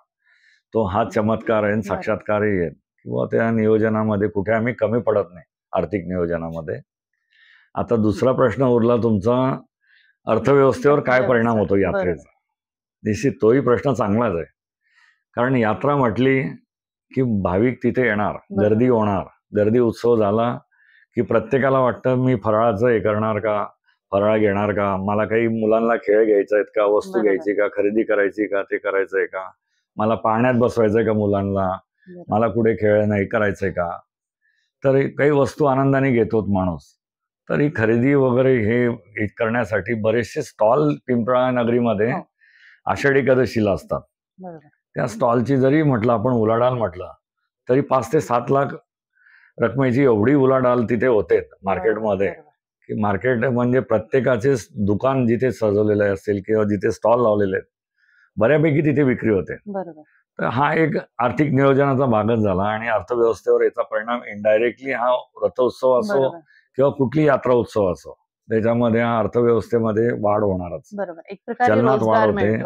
तो हा चमत्कार आहे, साक्षात्कारही आहेत किंवा त्या नियोजनामध्ये कुठे आम्ही कमी पडत नाही आर्थिक नियोजनामध्ये. आता दुसरा प्रश्न उरला तुमचा, अर्थव्यवस्थेवर काय परिणाम होतो यात्रेचा. निश्चित तोही प्रश्न चांगलाच आहे. कारण यात्रा म्हटली की भाविक तिथे येणार, गर्दी होणार. गर्दी उत्सव झाला की प्रत्येकाला वाटतं मी फराळाचं हे करणार का, फराळ घेणार का, मला काही मुलांना खेळ घ्यायचा आहेत का, वस्तू घ्यायची का, खरेदी करायची का, ते करायचंय का, मला पाळण्यात बसवायचंय का मुलांना, मला कुठे खेळ नाही करायचंय का. तर काही वस्तू आनंदाने घेतो माणूस. तर ही खरेदी वगैरे हे करण्यासाठी बरेचसे स्टॉल पिंपळा नगरीमध्ये आषाढी एकादशीला असतात. त्या स्टॉलची जरी म्हटलं आपण उलाढाल म्हटलं तरी 5 ते 7 लाख रकमेची एवढी उलाढाल तिथे होते मार्केटमध्ये, की मार्केट म्हणजे प्रत्येकाचेच दुकान जिथे सजवलेले असेल किंवा जिथे स्टॉल लावलेले आहेत बऱ्यापैकी तिथे विक्री होते. तर हा एक आर्थिक नियोजनाचा भागच झाला आणि अर्थव्यवस्थेवर याचा परिणाम इनडायरेक्टली हा रथोत्सव असो किंवा कुठली यात्रा उत्सव असो त्याच्यामध्ये हा अर्थव्यवस्थेमध्ये वाढ होणारच. चलनात वाढ होते,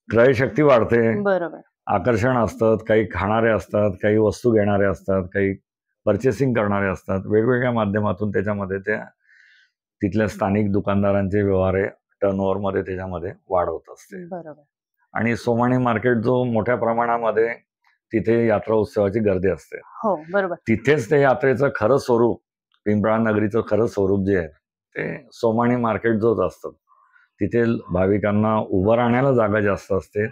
क्रयशक्ती वाढते, आकर्षण असतात, काही खाणारे असतात, काही वस्तू घेणारे असतात, काही परचेसिंग करणारे असतात. वेगवेगळ्या माध्यमातून त्याच्यामध्ये त्या तिथल्या स्थानिक दुकानदारांचे व्यवहार टर्नओव्हर मध्ये त्याच्यामध्ये वाढ होत असते. आणि सोमाणी मार्केट जो मोठ्या प्रमाणामध्ये तिथे यात्रा उत्सवाची गर्दी असते. तिथेच ते यात्रेचं खरं स्वरूप, पिंपळा नगरीचं खरं स्वरूप जे आहे ते सोमाणी मार्केट जोच असतं. तिथे भाविकांना उभं राहण्याला जागा जास्त असते,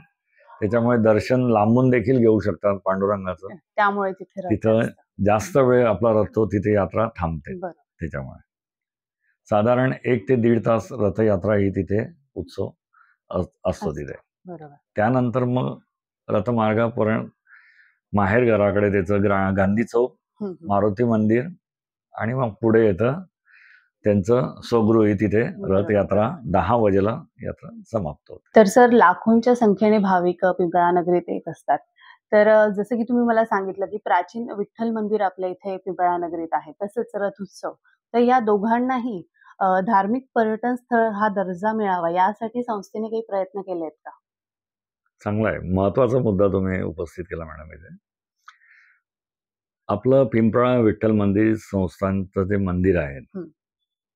त्याच्यामुळे दर्शन लांबून देखील घेऊ शकतात पांडुरंगाचं. त्यामुळे तिथं जास्त वेळ आपला रथो तिथे यात्रा थांबते. त्याच्यामुळे साधारण 1 ते 1.5 तास रथयात्रा ही तिथे उत्सव असतो तिथे. त्यानंतर मग रथमार्गापर्यंत माहेर घराकडे त्याचं गांधी चौक, मारुती मंदिर आणि मग पुढे येतं त्यांचं स्वगृही. तिथे रथयात्रा 10 वाजेला यात्रा समाप्त होते. तर सर, लाखोंच्या संख्येने भाविक पिंपळा नगरीत येत असतात. तर जसं की तुम्ही मला सांगितलं की प्राचीन विठ्ठल मंदिर आपल्या इथे पिंपळा नगरीत आहे, तसंच रथ उत्सव, तर या दोघांनाही धार्मिक पर्यटन स्थळ हा दर्जा मिळावा यासाठी संस्थेने काही प्रयत्न केले आहेत का? चांगला आहे, महत्वाचा मुद्दा तुम्ही उपस्थित केला मॅडम. इथे आपलं पिंपळा विठ्ठल मंदिर संस्थांचं जे मंदिर आहे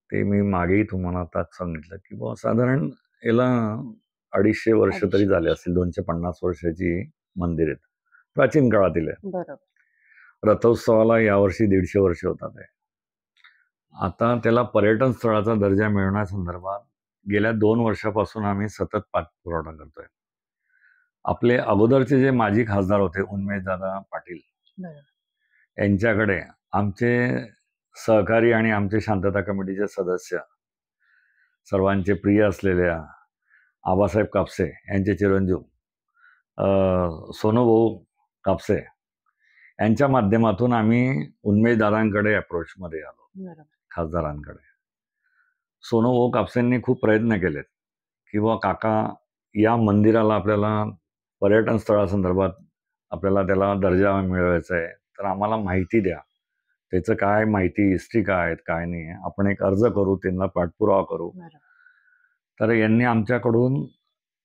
ते मी मागेही तुम्हाला आताच सांगितलं की बुवा साधारण याला 250 वर्ष तरी झाले असतील. 250 वर्षाची मंदिर आहेत, प्राचीन काळातील आहे. रथोत्सवाला यावर्षी 150 वर्ष होतात आहे. आता त्याला पर्यटन स्थळाचा दर्जा मिळवण्यासंदर्भात गेल्या 2 वर्षापासून आम्ही सतत पाठपुरावा करतोय. आपले अगोदरचे जे माजी खासदार होते उन्मेषदादा पाटील, यांच्याकडे आमचे सहकारी आणि आमचे शांतता कमिटीचे सदस्य, सर्वांचे प्रिय असलेल्या आबासाहेब कापसे यांचे चिरंजीव सोनूभाऊ कापसे यांच्या माध्यमातून आम्ही उन्मेषदादांकडे अप्रोचमध्ये आलो, खासदारांकडे. सोनूभाऊ कापसेंनी खूप प्रयत्न केलेत की बुवा काका या मंदिराला आपल्याला पर्यटन स्थळासंदर्भात आपल्याला त्याला दर्जा मिळवायचा आहे, तर आम्हाला माहिती द्या, त्याचं काय माहिती, हिस्ट्री काय आहेत काय नाही, आपण एक अर्ज करू, त्यांना पाठपुरावा करू. तर यांनी आमच्याकडून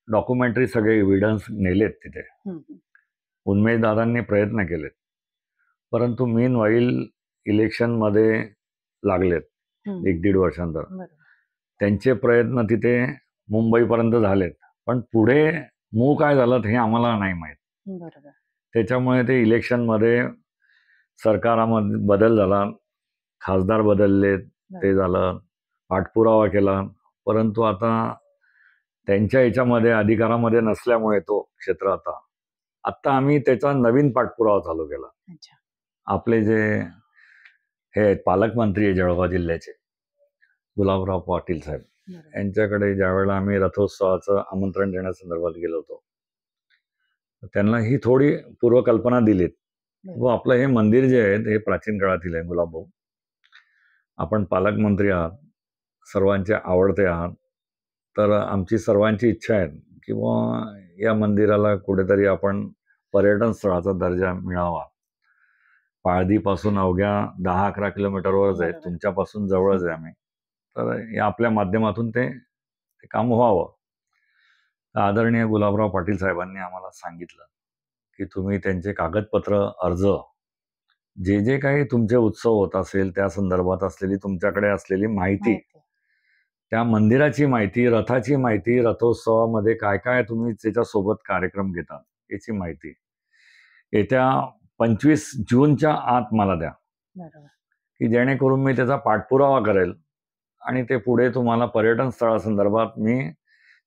डॉक्युमेंटरी सगळे एव्हिडन्स नेलेत तिथे. उन्मेषदादांनी प्रयत्न केलेत, परंतु मीन व्हाईल इलेक्शनमध्ये लागलेत 1-1.5 वर्षांतर. त्यांचे प्रयत्न तिथे मुंबईपर्यंत झालेत, पण पुढे मूळ काय झालं हे आम्हाला नाही माहीत. त्याच्यामुळे ते इलेक्शनमध्ये सरकारामध्ये बदल झाला, खासदार बदलले, ते झालं, पाठपुरावा केला, परंतु आता त्यांच्या याच्यामध्ये अधिकारामध्ये नसल्यामुळे तो क्षेत्र आता आम्ही त्याचा नवीन पाठपुरावा चालू केला. आपले जे हे पालकमंत्री आहे जळगाव जिल्ह्याचे गुलाबराव पाटील साहेब, यांच्याकडे ज्यावेळेला आम्ही रथोत्सवाचं आमंत्रण देण्यासंदर्भात गेलो होतो, त्यांना ही थोडी पूर्वकल्पना दिलीत व आपलं हे मंदिर जे आहे हे प्राचीन काळातील आहे. गुलाबभाऊ, आपण पालकमंत्री आहात, सर्वांचे आवडते आहात, तर आमची सर्वांची इच्छा आहे की या मंदिराला कुठेतरी आपण पर्यटन स्थळाचा दर्जा मिळावा. पाळदीपासून अवघ्या 10-11 किलोमीटरवरच आहे, तुमच्यापासून जवळच आहे आम्ही, तर या आपल्या माध्यमातून ते काम व्हावं. आदरणीय गुलाबराव पाटील साहेबांनी आम्हाला सांगितलं की तुम्ही त्यांचे कागदपत्र, अर्ज, जे जे काही तुमचे उत्सव होत असेल त्या संदर्भात असलेली तुमच्याकडे असलेली माहिती, त्या मंदिराची माहिती, रथाची माहिती, रथोत्सवामध्ये काय काय तुम्ही त्याच्यासोबत कार्यक्रम घेता याची माहिती येत्या 25 जूनच्या आत मला द्या, की जेणेकरून मी त्याचा पाठपुरावा करेल आणि ते पुढे तुम्हाला पर्यटन स्थळासंदर्भात मी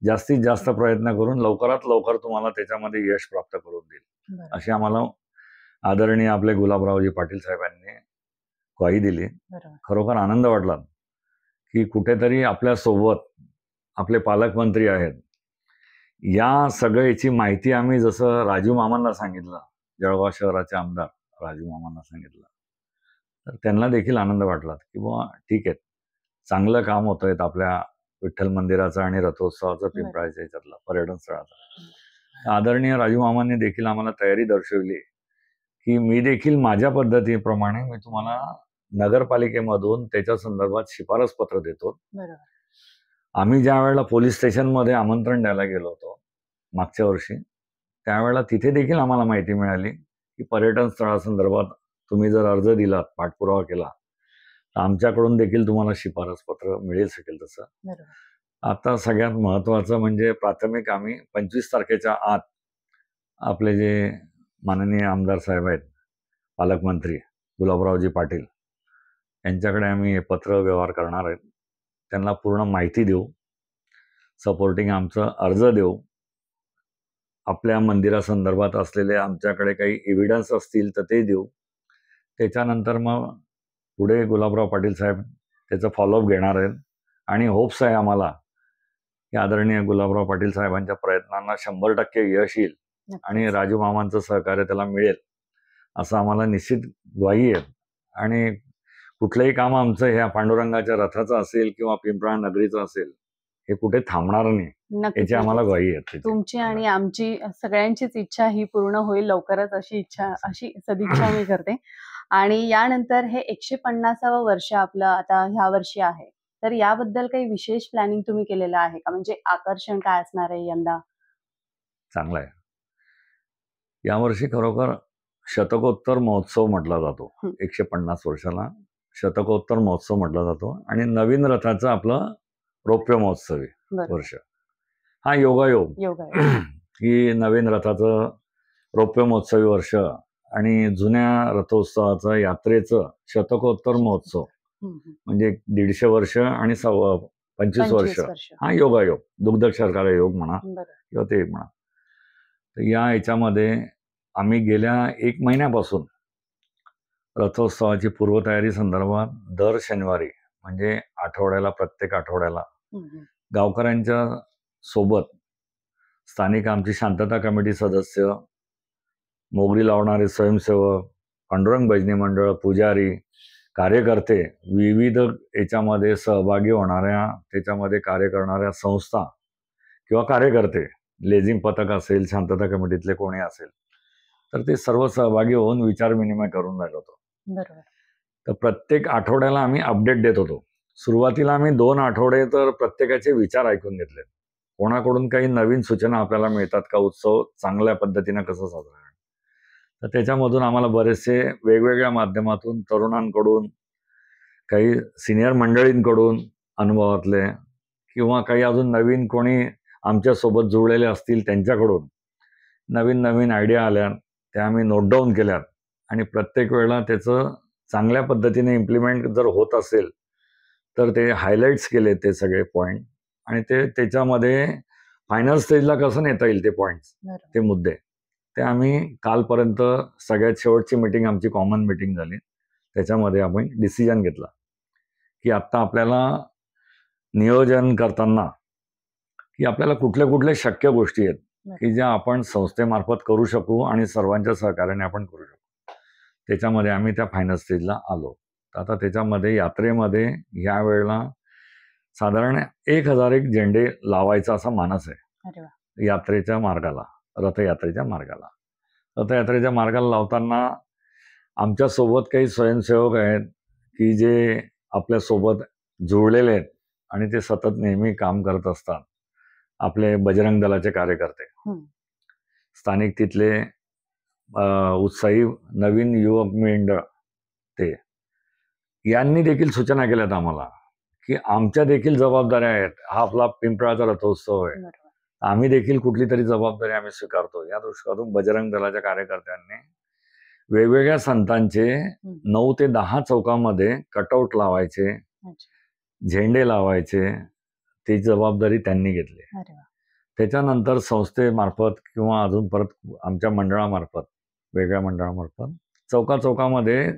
जास्तीत जास्त प्रयत्न करून लवकरात लवकर तुम्हाला त्याच्यामध्ये यश प्राप्त करून देईल, अशी आम्हाला आदरणीय आपले गुलाबरावजी पाटील साहेबांनी ग्वाही दिली. खरोखर आनंद वाटला की कुठेतरी आपल्यासोबत आपले पालकमंत्री आहेत. या सगळ्याची माहिती आम्ही जसं राजू मामांना सांगितलं, जळगाव शहराचे आमदार राजू मामांना सांगितलं, तर त्यांना देखील आनंद वाटला की बुवा ठीक आहे, चांगलं काम होतंय आपल्या विठ्ठल मंदिराचं आणि रथोत्सवाचं पिंपळाच्या याच्यातलं पर्यटन स्थळाचं. आदरणीय राजू मामांनी देखील आम्हाला तयारी दर्शवली की मी देखील माझ्या पद्धतीप्रमाणे मी तुम्हाला नगरपालिकेमधून त्याच्या संदर्भात शिफारस पत्र देतो. आम्ही ज्या वेळेला पोलीस स्टेशनमध्ये आमंत्रण द्यायला गेलो होतो मागच्या वर्षी, त्यावेळेला तिथे देखील आम्हाला माहिती मिळाली की पर्यटन स्थळासंदर्भात तुम्ही जर अर्ज दिलात, पाठपुरावा केला, तर आमच्याकडून देखील तुम्हाला शिफारस पत्र मिळेल शकेल तसं. आता सगळ्यात महत्वाचं म्हणजे प्राथमिक आम्ही 25 तारखेच्या आत आपले जे माननीय आमदार साहेब आहेत, पालकमंत्री गुलाबरावजी पाटील, यांच्याकडे आम्ही हे पत्र व्यवहार करणार आहेत. त्यांना पूर्ण माहिती देऊ, सपोर्टिंग आमचं अर्ज देऊ, आपल्या मंदिरासंदर्भात असलेले आमच्याकडे काही एव्हिडन्स असतील तर ते देऊ. त्याच्यानंतर मग पुढे गुलाबराव पाटील साहेब त्याचं फॉलोअप घेणार आहेत आणि होप्स आहे आम्हाला की आदरणीय गुलाबराव पाटील साहेबांच्या प्रयत्नांना 100% यश येईल आणि राजू मामांचं सहकार्य त्याला मिळेल, असं आम्हाला निश्चित ग्वाही आहे. आणि कुठलंही काम आमचं ह्या पांडुरंगाच्या रथाचं असेल किंवा पिंपळा नगरीचं असेल, हे कुठे थांबणार नाही, याची आम्हाला ग्वाही आहे. तुमची आणि आमची सगळ्यांचीच इच्छा ही पूर्ण होईल लवकरच, अशी सदिच्छा मी करते. आणि यानंतर हे 150वं वर्ष आपलं आता ह्या वर्षी आहे, तर याबद्दल काही विशेष प्लॅनिंग तुम्ही केलेलं आहे का? म्हणजे आकर्षण काय असणार आहे यंदा? चांगलं आहे. यावर्षी खरोखर शतकोत्तर महोत्सव म्हटला जातो. 150 वर्षाला शतकोत्तर महोत्सव म्हटला जातो आणि नवीन रथाचं आपलं रौप्य महोत्सवी वर्ष. हा योगायोग की नवीन रथाचं रौप्य महोत्सवी वर्ष आणि जुन्या रथोत्सवाचं यात्रेचं शतकोत्तर महोत्सव, म्हणजे 150 वर्ष आणि 25 वर्ष, हा योगायोग, दुग्ध शर्करा योग म्हणा किंवा ते म्हणा. तर या याच्यामध्ये आम्ही गेल्या 1 महिन्यापासून रथोत्सवाची पूर्वतयारी संदर्भात दर शनिवारी, म्हणजे आठवड्याला, प्रत्येक आठवड्याला गावकऱ्यांच्या सोबत स्थानिक आमची शांतता कमिटी सदस्य, मोगरी लावणारे स्वयंसेवक, पांडुरंग भजनी मंडळ, पुजारी, कार्यकर्ते, विविध याच्यामध्ये सहभागी होणाऱ्या, त्याच्यामध्ये कार्य करणाऱ्या संस्था किंवा कार्यकर्ते, लेझिम पथक असेल, शांतता कमिटीतले कोणी असेल, तर ते सर्व सहभागी होऊन विचार विनिमय करून राहिलो होतो. तर प्रत्येक आठवड्याला आम्ही अपडेट देत होतो. सुरुवातीला आम्ही 2 आठवडे तर प्रत्येकाचे विचार ऐकून घेतले, कोणाकडून काही नवीन सूचना आपल्याला मिळतात का, उत्सव चांगल्या पद्धतीने कसं साजरा करणार. तर त्याच्यामधून आम्हाला बरेचसे वेगवेगळ्या माध्यमातून, तरुणांकडून, काही सिनियर मंडळींकडून अनुभवातले, किंवा काही अजून नवीन कोणी आमच्यासोबत जुळलेले असतील त्यांच्याकडून नवीन नवीन आयडिया आल्या, त्या आम्ही नोट डाऊन केल्यात आणि प्रत्येक वेळेला त्याचं चांगल्या पद्धतीने इम्प्लिमेंट जर होत असेल तर ते हायलाइट्स केले, ते सगळे पॉईंट, आणि ते त्याच्यामध्ये फायनल स्टेजला कसं नेता येईल ते पॉईंट्स, ते मुद्दे, ते आम्ही कालपर्यंत सगळ्यात शेवटची मीटिंग आमची कॉमन मीटिंग झाली, त्याच्यामध्ये आपण डिसिजन घेतला की आत्ता आपल्याला नियोजन करताना की आपल्याला कुठल्या कुठल्या शक्य गोष्टी आहेत की ज्या आपण संस्थेमार्फत करू शकू आणि सर्वांच्या सहकार्याने आपण करू शकू. त्याच्यामध्ये आम्ही त्या फायनल स्टेजला आलो. आता त्याच्यामध्ये यात्रेमध्ये या वेळेला साधारण 1001 झेंडे लावायचा असा मानस आहे यात्रेच्या मार्गाला, रथयात्रेच्या मार्गाला. रथयात्रेच्या मार्गाला लावताना आमच्यासोबत काही स्वयंसेवक आहेत की जे आपल्यासोबत जुळलेले आहेत आणि ते सतत नेहमी काम करत असतात. आपले बजरंग दलाचे कार्यकर्ते, स्थानिक तिथले उत्साही नवीन युवक मंडळ ते यांनी देखील सूचना केल्यात आम्हाला की आमच्या देखील जबाबदाऱ्या आहेत. हा आपला पिंपळाचा रथोत्सव आहे, बरोबर. आम्ही देखील कुठली तरी जबाबदारी आम्ही स्वीकारतो. या दृष्टीकोनातून बजरंग दलाच्या कार्यकर्त्यांनी वेगवेगळ्या संतांचे 9 ते 10 चौकामध्ये कटआउट लावायचे, अच्छा. झेंडे लावायचे, ती जबाबदारी त्यांनी घेतली. अरे वा. त्याच्यानंतर संस्थेमार्फत किंवा अजून परत आमच्या मंडळामार्फत, वेगळ्या मंडळामार्फत चौकामध्ये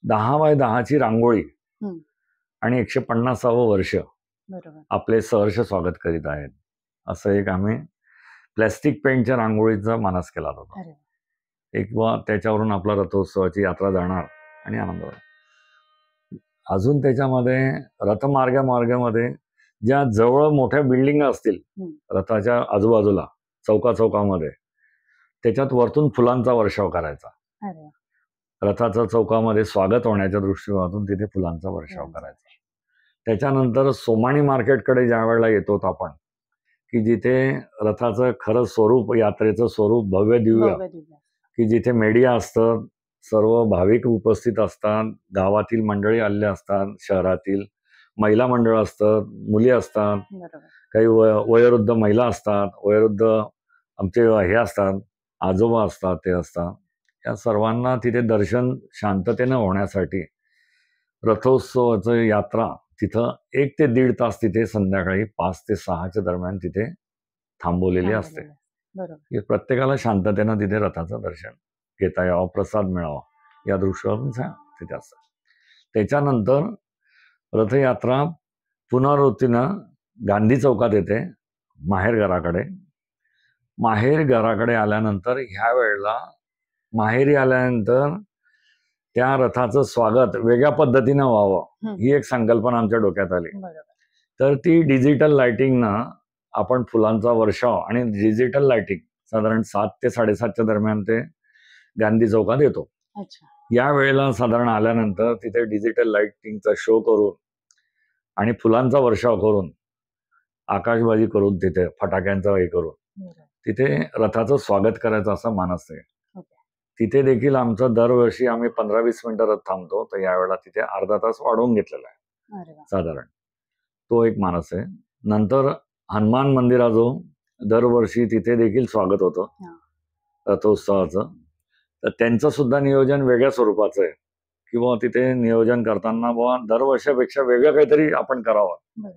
10 बाय 10ची रांगोळी आणि 150वं वर्ष बरोबर. आपले सहर्ष स्वागत करीत आहेत, असं एक आम्ही प्लॅस्टिक पेंटच्या रांगोळीचा मानस केला होता. अरे वा. एक व त्याच्यावरून आपला रथोत्सवाची यात्रा जाणार आणि आनंद होईल. अजून त्याच्यामध्ये रथमार्गामध्ये ज्या जवळ मोठ्या बिल्डिंग असतील रथाच्या आजूबाजूला चौकामध्ये, त्याच्यात वरतून फुलांचा वर्षाव करायचा. अरे वा. रथाचं चौकामध्ये स्वागत होण्याच्या दृष्टीकोनातून तिथे फुलांचा वर्षाव करायचा. त्याच्यानंतर सोमाणी मार्केटकडे ज्या वेळेला येतो आपण, की जिथे रथाचं खरं स्वरूप, यात्रेचं स्वरूप भव्य दिव्य, की जिथे मीडिया असतं, सर्व भाविक उपस्थित असतात, गावातील मंडळी आलेले असतात, शहरातील महिला मंडळ असतात, मुली असतात, काही वयोवृद्ध महिला असतात, वयोवृद्ध आमचे हे असतात, आजोबा असतात, ते असतात. या सर्वांना तिथे दर्शन शांततेनं होण्यासाठी रथोत्सवाचं यात्रा तिथं 1 ते 1.5 तास तिथे संध्याकाळी 5 ते 6च्या दरम्यान तिथे थांबवलेली असते. प्रत्येकाला शांततेनं तिथे रथाचं दर्शन घेता यावं, प्रसाद मिळावा या दृष्टीने तिथे असतं. त्याच्यानंतर रथयात्रा पुनरावृत्तीनं गांधी चौकात येते माहेर घराकडे आल्यानंतर ह्या वेळेला माहेरी आल्यानंतर त्या रथाचं स्वागत वेगळ्या पद्धतीनं व्हावं ही एक संकल्पना आमच्या डोक्यात आली. तर ती डिजिटल लाइटिंगनं आपण फुलांचा वर्षाव आणि डिजिटल लाइटिंग साधारण 7 ते 7:30च्या दरम्यान ते गांधी चौकात येतो. या वेळेला साधारण आल्यानंतर तिथे डिजिटल लाइटिंगचा शो करून आणि फुलांचा वर्षाव करून, आकाशबाजी करून, तिथे फटाक्यांचा हे करून तिथे रथाचं स्वागत करायचं असा मानस आहे. तिथे देखील आमचं दरवर्षी आम्ही 15-20 मिनिटं रथ थांबतो, तर यावेळेला तिथे अर्धा तास वाढवून घेतलेला आहे साधारण. तो एक मानस आहे. नंतर हनुमान मंदिराजो दरवर्षी तिथे देखील स्वागत होतं रथोत्सवाचं, तर त्यांचं सुद्धा नियोजन वेगळ्या स्वरूपाचं आहे, किंवा तिथे नियोजन करताना बुवा दरवर्षापेक्षा वेगळं काहीतरी आपण करावं,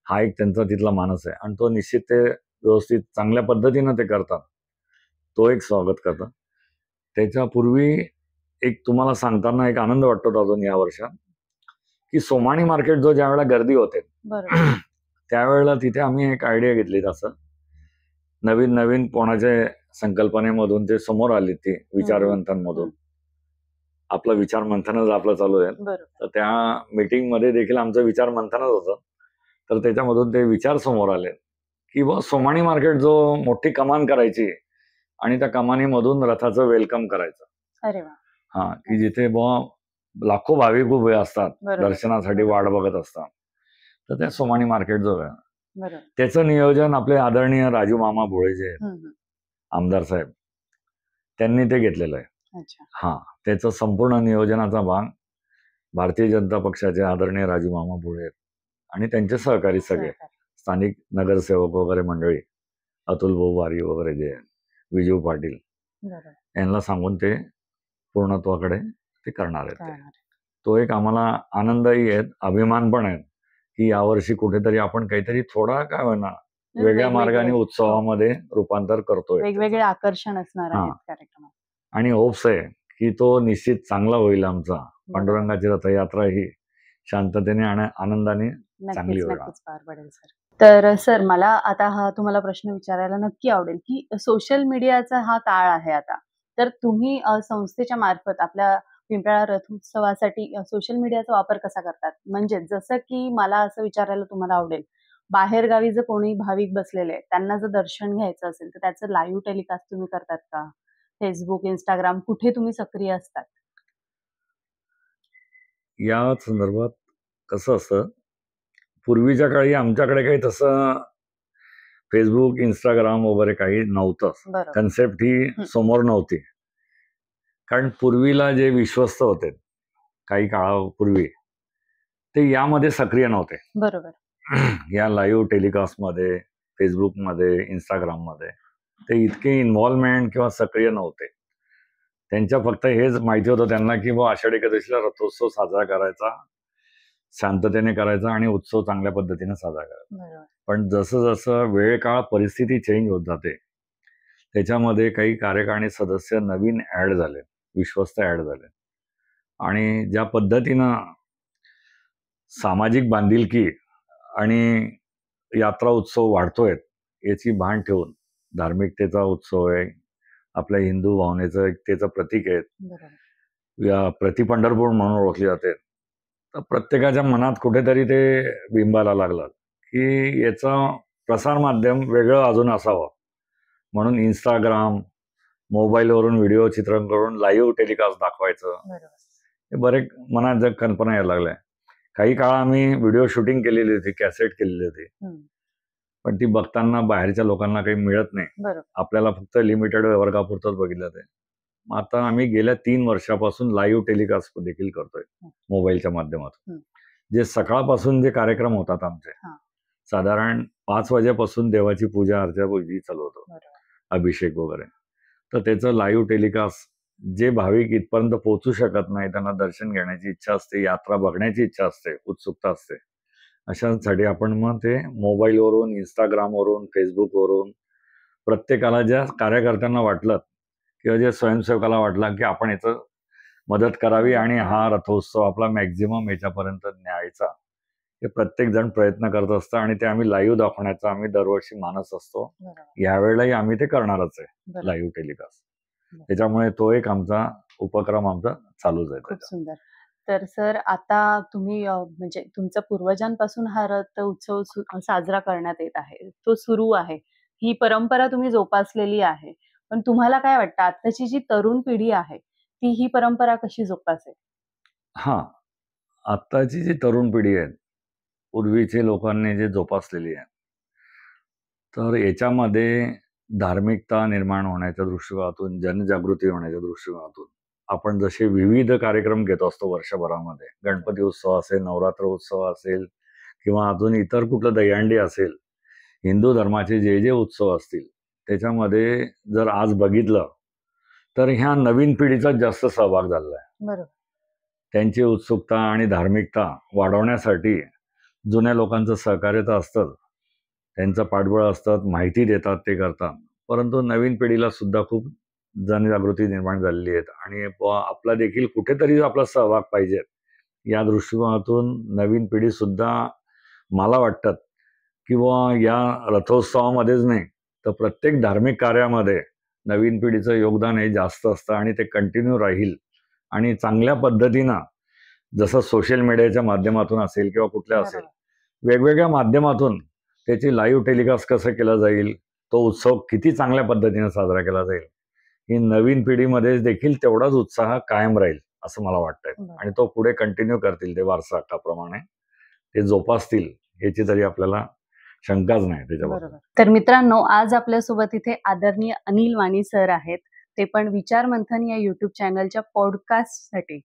हा एक त्यांचा तिथला मानस आहे. आणि तो निश्चित ते व्यवस्थित चांगल्या पद्धतीनं ते करतात, तो एक स्वागत करतात. त्याच्यापूर्वी एक तुम्हाला सांगताना एक आनंद वाटतो अजून या वर्षात, की सोमाणी मार्केट जो ज्या वेळेला गर्दी होते त्यावेळेला तिथे आम्ही एक आयडिया घेतली. तसं नवीन कोणाच्या संकल्पनेमधून ते समोर आली, ती विचारवंतांमधून आपलं विचार मंथनच आपलं चालू आहे. तर त्या मीटिंग मध्ये देखील आमचं विचार मंथनच होतं. तर त्याच्यामधून ते विचार समोर आले की बा सोमाणी मार्केट जो मोठी कमान करायची आणि त्या कमानीमधून रथाचं वेलकम करायचं. अरे वा. हा, की जिथे बुवा लाखो भाविक उभे असतात, दर्शनासाठी वाट बघत असतात, तर त्या सोमाणी मार्केट जो आहे त्याचं नियोजन आपले आदरणीय राजू मामा भोळे जे आमदार साहेब त्यांनी ते घेतलेलं आहे. हा, त्याचं संपूर्ण नियोजनाचा भाग भारतीय जनता पक्षाचे आदरणीय राजू मामा भोळे आणि त्यांचे सहकारी सगळे स्थानिक नगरसेवक वगैरे मंडळी, अतुल भाऊ वारी वगैरे जे विजू पाटील यांना सांगून ते पूर्णत्वाकडे ते करणार आहेत. तो एक आम्हाला आनंदही आहे, अभिमान पण आहे की यावर्षी कुठेतरी आपण काहीतरी थोडा काय होईना वेगळ्या मार्गाने उत्सवामध्ये रूपांतर करतोय, वेगवेगळे आकर्षण असणार आहेत कार्यक्रमात. आणि होप्स आहे की तो निश्चित चांगला होईल. आमचा पांडुरंगाची रथयात्रा ही शांततेने आणि आनंदाने चांगली होईल. पार पडेल सर. तर सर, मला आता हा तुम्हाला प्रश्न विचारायला नक्की आवडेल की सोशल मीडियाचा हा काळ आहे आता, तर तुम्ही संस्थेच्या मार्फत आपल्या पिंपळा रथोत्सवासाठी सोशल मीडियाचा वापर कसा करतात? म्हणजे जसं की मला असं विचारायला तुम्हाला आवडेल, बाहेर गावी जर कोणी भाविक बसलेले त्यांना जर दर्शन घ्यायचं असेल तर त्याचं लाईव्ह टेलिकास्ट तुम्ही करतात का? फेसबुक, इंस्टाग्राम कुठे तुम्ही सक्रिय असतात? या संदर्भात कसं असतं, पूर्वीच्या काळी आमच्याकडे काही तसं फेसबुक, इंस्टाग्राम वगैरे काही नव्हतं, कन्सेप्ट ही समोर नव्हती. कारण पूर्वीला जे विश्वस्त होते काही काळापूर्वी ते यामध्ये सक्रिय नव्हते. बरोबर. या लाईव्ह टेलिकास्टमध्ये, फेसबुकमध्ये, इंस्टाग्राममध्ये ते इतके इन्व्हॉल्वमेंट किंवा सक्रिय नव्हते. त्यांच्या फक्त हेच माहिती होतं त्यांना की बुवा आषाढी एकादशीला रथोत्सव साजरा करायचा, शांततेने करायचा आणि उत्सव चांगल्या पद्धतीने साजरा करायचा. बरोबर. पण जसं जसं वेळ काळ परिस्थिती चेंज होत जाते, त्याच्यामध्ये काही कार्यकारिणी सदस्य नवीन ऍड झाले, विश्वस्त ऍड झाले आणि ज्या पद्धतीनं सामाजिक बांधिलकी आणि यात्रा उत्सव वाढतोय याची भान ठेवून, धार्मिकतेचा उत्सव आहे, आपल्या हिंदू भावनेचं एकतेचं प्रतीक आहे, बरोबर. या प्रतिपंढरपूर म्हणून ओळखली जाते. तर प्रत्येकाच्या मनात कुठेतरी ते बिंबाला लागलं की याचा प्रसार माध्यम वेगळं अजून असावं, म्हणून इंस्टाग्राम, मोबाईलवरून व्हिडिओ चित्रण करून लाईव्ह टेलिकास्ट दाखवायचं, बरोबर. हे बरेच मनात जर कल्पना यायला लागल्या. काही काळ आम्ही व्हिडिओ शूटिंग केलेली होती, कॅसेट केलेली होती, पण ती बघताना बाहेरच्या लोकांना काही मिळत नाही. बरोबर. आपल्याला फक्त लिमिटेड वर्गापुरतच बघितलं ते. मग आता आम्ही गेल्या 3 वर्षापासून लाईव्ह टेलिकास्ट देखील करतोय मोबाईलच्या माध्यमातून. जे सकाळपासून जे कार्यक्रम होतात आमचे, साधारण 5 वाजेपासून देवाची पूजा अर्चा चालू होतो, अभिषेक वगैरे, तर त्याचं लाईव्ह टेलिकास्ट जे भाविक इथपर्यंत पोहोचू शकत नाही, त्यांना दर्शन घेण्याची इच्छा असते, यात्रा बघण्याची इच्छा असते, उत्सुकता असते, अशांसाठी आपण मग ते मोबाईलवरून, इंस्टाग्रामवरून, फेसबुकवरून प्रत्येकाला, ज्या कार्यकर्त्यांना वाटलं किंवा जे स्वयंसेवकाला वाटला की आपण याचं मदत करावी आणि हा रथोत्सव आपला मॅक्झिमम याच्यापर्यंत न्यायचा, हे प्रत्येक जण प्रयत्न करत असतं आणि ते आम्ही लाईव्ह दाखवण्याचा आम्ही दरवर्षी मानस असतो. यावेळेलाही आम्ही ते करणारच आहे, लाईव्ह टेलिकास्ट. त्याच्यामुळे तो एक आमचा उपक्रम आमचा चालूच आहे. खूप सुंदर. तर सर, आता तुम्ही म्हणजे तुमच्या पूर्वजांपासून हा रथ उत्सव साजरा करण्यात येत आहे, तो सुरू आहे, ही परंपरा तुम्ही जोपासलेली आहे. पण तुम्हाला काय वाटतं, आताची जी तरुण पिढी आहे ती ही परंपरा कशी जोपासेल? आत्ताची जी तरुण पिढी आहे, पूर्वीचे लोकांनी जे जोपासलेली आहे, तर याच्यामध्ये धार्मिकता निर्माण होण्याच्या दृष्टिकोनातून, जनजागृती होण्याच्या दृष्टिकोनातून आपण जसे विविध कार्यक्रम घेत असतो वर्षभरामध्ये, गणपती उत्सव असेल, नवरात्र उत्सव असेल किंवा अजून इतर कुठलं दहीहंडी असेल, हिंदू धर्माचे जे जे उत्सव असतील, त्याच्यामध्ये जर आज बघितलं तर ह्या नवीन पिढीचा जास्त सहभाग झालेला आहे. बरोबर. त्यांची उत्सुकता आणि धार्मिकता वाढवण्यासाठी जुन्या लोकांचं सहकार्य तर असतं, त्यांचं पाठबळ असतात, माहिती देतात, ते करतात, परंतु नवीन पिढीला सुद्धा खूप जनजागृती निर्माण झालेली आहे आणि आपला देखील कुठेतरी आपला सहभाग पाहिजे, या दृष्टिकोनातून नवीन पिढी सुद्धा मला वाटतं की या रथोत्सवामध्येच नाही तर प्रत्येक धार्मिक कार्यामध्ये नवीन पिढीचं योगदान हे जास्त असतं आणि ते कंटिन्यू राहील. आणि चांगल्या पद्धतीनं, जसं सोशल मीडियाच्या माध्यमातून असेल किंवा कुठल्या असेल, वेगवेगळ्या माध्यमातून त्याची लाईव्ह टेलिकास्ट कसं केलं जाईल, तो उत्सव किती चांगल्या पद्धतीने साजरा केला जाईल, ही नवीन पिढीमध्ये देखील तेवढाच उत्साह कायम राहील असं मला वाटतंय. आणि तो पुढे कंटिन्यू करतील, ते वारसा हक्काप्रमाणे ते जोपासतील, याची तरी आपल्याला शंकाच नाही त्याच्याबद्दल. तर मित्रांनो, आज आपल्यासोबत इथे आदरणीय अनिल वाणी सर आहेत, ते पण विचार मंथन या युट्यूब चॅनलच्या पॉडकास्टसाठी.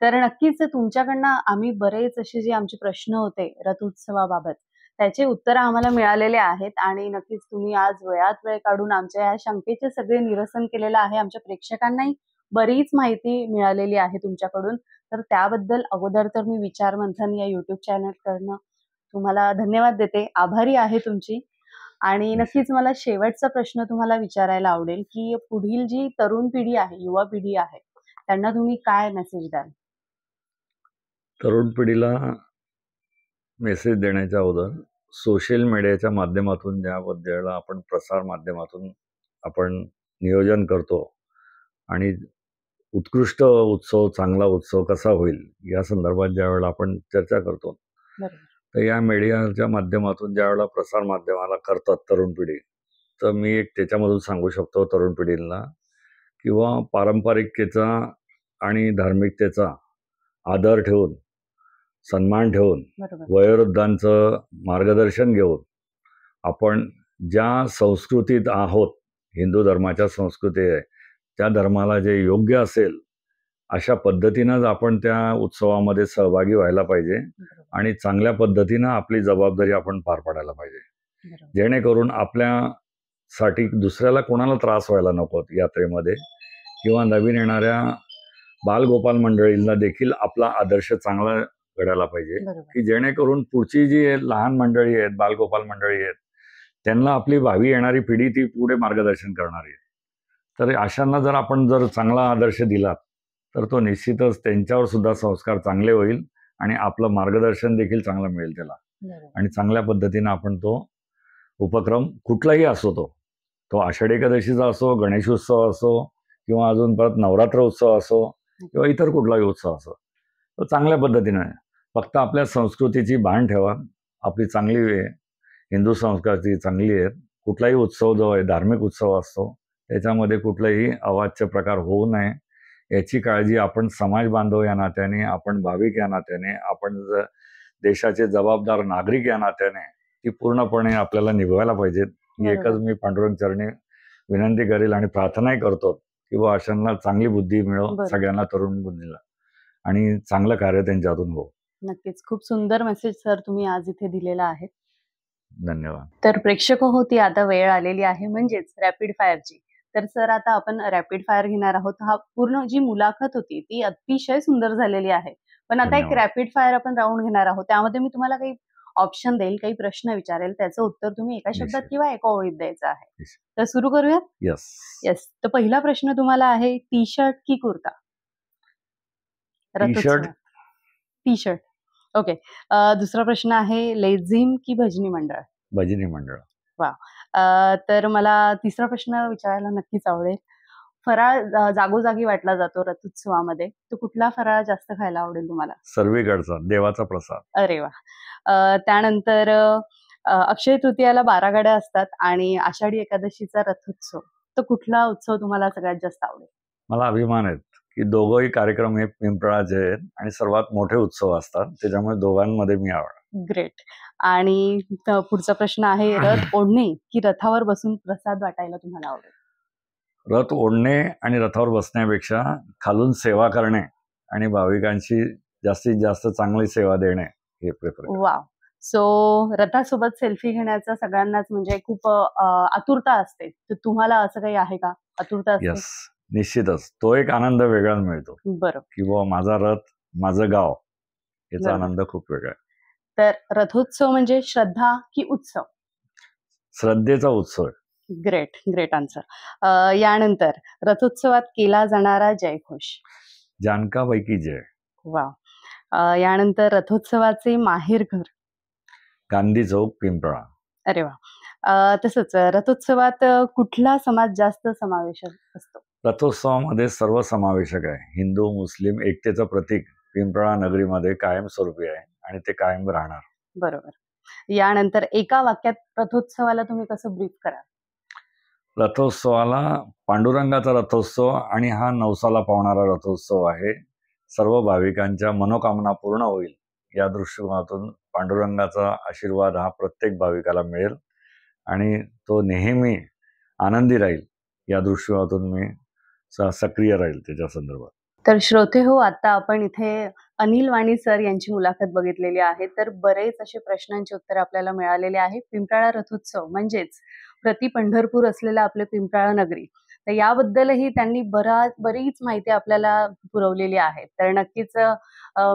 तर नक्कीच तुमच्याकडनं आम्ही बरेच असे जे आमचे प्रश्न होते रथोत्सवाबाबत, त्याचे उत्तर आम्हाला मिळालेले आहेत आणि नक्कीच तुम्ही आज वेळात वेळ काढून आमच्या या शंकेचे सगळे निरसन केलेलं आहे. आमच्या प्रेक्षकांनाही बरीच माहिती मिळालेली आहे तुमच्याकडून, तर त्याबद्दल अगोदर तर मी विचार मंथन या युट्यूब चॅनलकडनं तुम्हाला धन्यवाद देते, आभारी आहे तुमची. आणि नक्कीच मला शेवटचा प्रश्न तुम्हाला विचारायला आवडेल की पुढील जी तरुण पिढी आहे, युवा पिढी आहे, त्यांना तुम्ही काय मेसेज द्याल? तरुण पिढीला मेसेज देण्याच्या अगोदर सोशल मीडियाच्या माध्यमातून, ज्याबद्दल आपण प्रसार माध्यमातून आपण नियोजन करतो आणि उत्कृष्ट उत्सव, चांगला उत्सव कसा होईल या संदर्भात ज्यावेळेला आपण चर्चा करतो, तर या मीडियाच्या माध्यमातून ज्यावेळेला प्रसार माध्यमाला करतात तरुण पिढी, तर मी एक त्याच्यामधून सांगू शकतो तरुण पिढीला किंवा पारंपरिकतेचा आणि धार्मिकतेचा आदर ठेवून, सन्मान ठेवून, वयोवृद्धांचं मार्गदर्शन घेऊन आपण ज्या संस्कृतीत आहोत, हिंदू धर्माच्या संस्कृती आहे, त्या धर्माला जे योग्य असेल अशा पद्धतीनंच आपण त्या उत्सवामध्ये सहभागी व्हायला पाहिजे आणि चांगल्या पद्धतीनं आपली जबाबदारी आपण पार पाडायला पाहिजे, जेणेकरून आपल्यासाठी दुसऱ्याला कोणाला त्रास व्हायला नको यात्रेमध्ये, किंवा नवीन येणाऱ्या बालगोपाल मंडळींना देखील आपला आदर्श चांगला घडायला पाहिजे, की जेणेकरून पुढची जी लहान मंडळी आहेत, बालगोपाल मंडळी आहेत, त्यांना आपली भावी येणारी पिढी ती पुढे मार्गदर्शन करणारी आहे. तर अशांना जर आपण चांगला आदर्श दिला तर तो निश्चितच त्यांच्यावर सुद्धा संस्कार चांगले होईल आणि आपलं मार्गदर्शन देखील चांगलं मिळेल त्याला, आणि चांगल्या पद्धतीनं आपण तो उपक्रम कुठलाही असो, तो आषाढी एकादशीचा असो, गणेशोत्सव असो, किंवा अजून परत नवरात्र उत्सव असो, किंवा इतर कुठलाही उत्सव असो, तो चांगल्या पद्धतीनं आहे. फक्त आपल्या संस्कृतीची भान ठेवा, आपली चांगली हिंदू संस्कृती चांगली आहे. कुठलाही उत्सव जो आहे, धार्मिक उत्सव असतो, त्याच्यामध्ये कुठलाही अवाच्य प्रकार होऊ नये याची काळजी आपण समाज बांधव या नात्याने, आपण भाविक या नात्याने, आपण देशाचे जबाबदार नागरिक या नात्याने ती पूर्णपणे आपल्याला निभवायला पाहिजेत. ही एकच मी पांडुरंग चरणी विनंती करेल आणि प्रार्थनाही करतो की अशांना चांगली बुद्धी मिळो, सगळ्यांना तरुण बुद्धीला, आणि चांगलं कार्य त्यांच्यातून हो. नक्कीच, खूप सुंदर मेसेज सर तुम्ही आज इथे दिलेला आहे. धन्यवाद. तर प्रेक्षक हो, ती आता वेळ आलेली आहे, म्हणजेच रॅपिड फायरची. तर सर आता आपण रॅपिड फायर घेणार आहोत. हा पूर्ण जी मुलाखत होती ती अतिशय सुंदर झालेली आहे, पण आता एक रॅपिड फायर आपण राऊंड घेणार आहोत. त्यामध्ये मी तुम्हाला काही ऑप्शन देईल, काही प्रश्न विचारेल, त्याचं उत्तर तुम्ही एका शब्दात किंवा एका ओळीत द्यायचं आहे. तर सुरू करूयात. यस. तर पहिला प्रश्न तुम्हाला आहे, टी शर्ट की कुर्ता? T shirt. ओके. दुसरा प्रश्न आहे, लेझिम की भजनी मंडळ? भजनी मंडळ. वा. तर मला तिसरा प्रश्न विचारायला नक्कीच आवडेल. फराळ जागोजागी वाटला जातो रथोत्सवामध्ये, तो कुठला फराळ जास्त खायला आवडेल तुम्हाला? सर्वीकडचा देवाचा प्रसाद. अरे वा. त्यानंतर अक्षय तृतीयाला 12 गाड्या असतात आणि आषाढी एकादशीचा रथोत्सव, तर कुठला उत्सव तुम्हाला सगळ्यात जास्त आवडेल? मला अभिमान आहे की दोघंही कार्यक्रम हे पिंपळाचे आहेत आणि सर्वात मोठे उत्सव असतात, त्याच्यामुळे दोघांमध्ये मी आवड. ग्रेट. आणि पुढचा प्रश्न आहे, रथ ओढणे की रथावर बसून प्रसाद वाटायला तुम्हाला आवडेल? रथ ओढणे आणि रथावर बसण्यापेक्षा खालून सेवा करणे आणि भाविकांची जास्तीत जास्त चांगली सेवा देणे हे प्रेफर. वाव. सो रथासोबत सेल्फी घेण्याचा सगळ्यांनाच म्हणजे खूप आतुरता असते, तर तुम्हाला असं काही आहे का, आतुरता असते? यस, निश्चितच. तो एक आनंद वेगळा मिळतो. बरोबर. किंवा माझा रथ माझं गाव, याचा आनंद खूप वेगळा आहे. तर रथोत्सव म्हणजे श्रद्धा की उत्सव? श्रद्धेचा उत्सव. Great answer. यानंतर रथोत्सवात केला जाणारा जयघोष? जानकाबाई की जय. वा. यानंतर रथोत्सवाचे माहेरघर? गांधी चौक, पिंपळा. अरे वा. तसंच रथोत्सवात कुठला समाज जास्त समावेशक असतो? रथोत्सवामध्ये सर्व समावेशक आहे. हिंदू मुस्लिम एकतेचं प्रतीक पिंपळा नगरीमध्ये कायमस्वरूपी आहे आणि ते कायम राहणार. बरोबर. यानंतर एका वाक्यात रथोत्सवाला तुम्ही कसं ब्रीफ कराल? रथोत्सवाला पांडुरंगाचा रथोत्सव आणि हा नवसाला पावणारा रथोत्सव आहे. सर्व भाविकांच्या मनोकामना पूर्ण होईल या दृष्टिकोनातून पांडुरंगाचा आशीर्वाद हा प्रत्येक भाविकाला मिळेल आणि तो नेहमी आनंदी राहील या दृष्टिकोनातून मी सक्रिय राहील त्याच्या संदर्भात. तर श्रोते हो, आता आपण इथे अनिल वाणी सर यांची मुलाखत बघितलेली आहे. तर बरेच असे प्रश्नांची उत्तर आपल्याला मिळालेले आहे. पिंपळा रथोत्सव म्हणजेच प्रति पंढरपूर असलेलं आपले पिंपळा नगरी, तर याबद्दलही त्यांनी बरीच माहिती आपल्याला पुरवलेली आहे. तर नक्कीच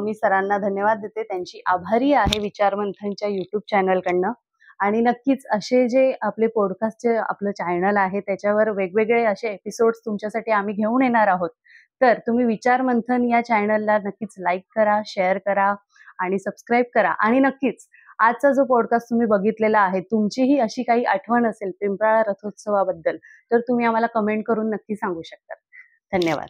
मी सरांना धन्यवाद देते, त्यांची आभारी आहे विचार मंथनच्या YouTube चॅनलकडनं. आणि नक्कीच असे जे आपले पॉडकास्टचे आपलं चॅनल आहे त्याच्यावर वेगवेगळे असे एपिसोड्स तुमच्यासाठी आम्ही घेऊन येणार आहोत. तर तुम्ही विचार मंथन या चॅनलला नक्कीच लाईक करा, शेअर करा आणि सबस्क्राईब करा. आणि नक्कीच आजचा जो पॉडकास्ट तुम्ही बघितलेला आहे, तुमचीही अशी काही आठवण असेल पिंपळा रथोत्सवाबद्दल, तर तुम्ही आम्हाला कमेंट करून नक्की सांगू शकता. धन्यवाद.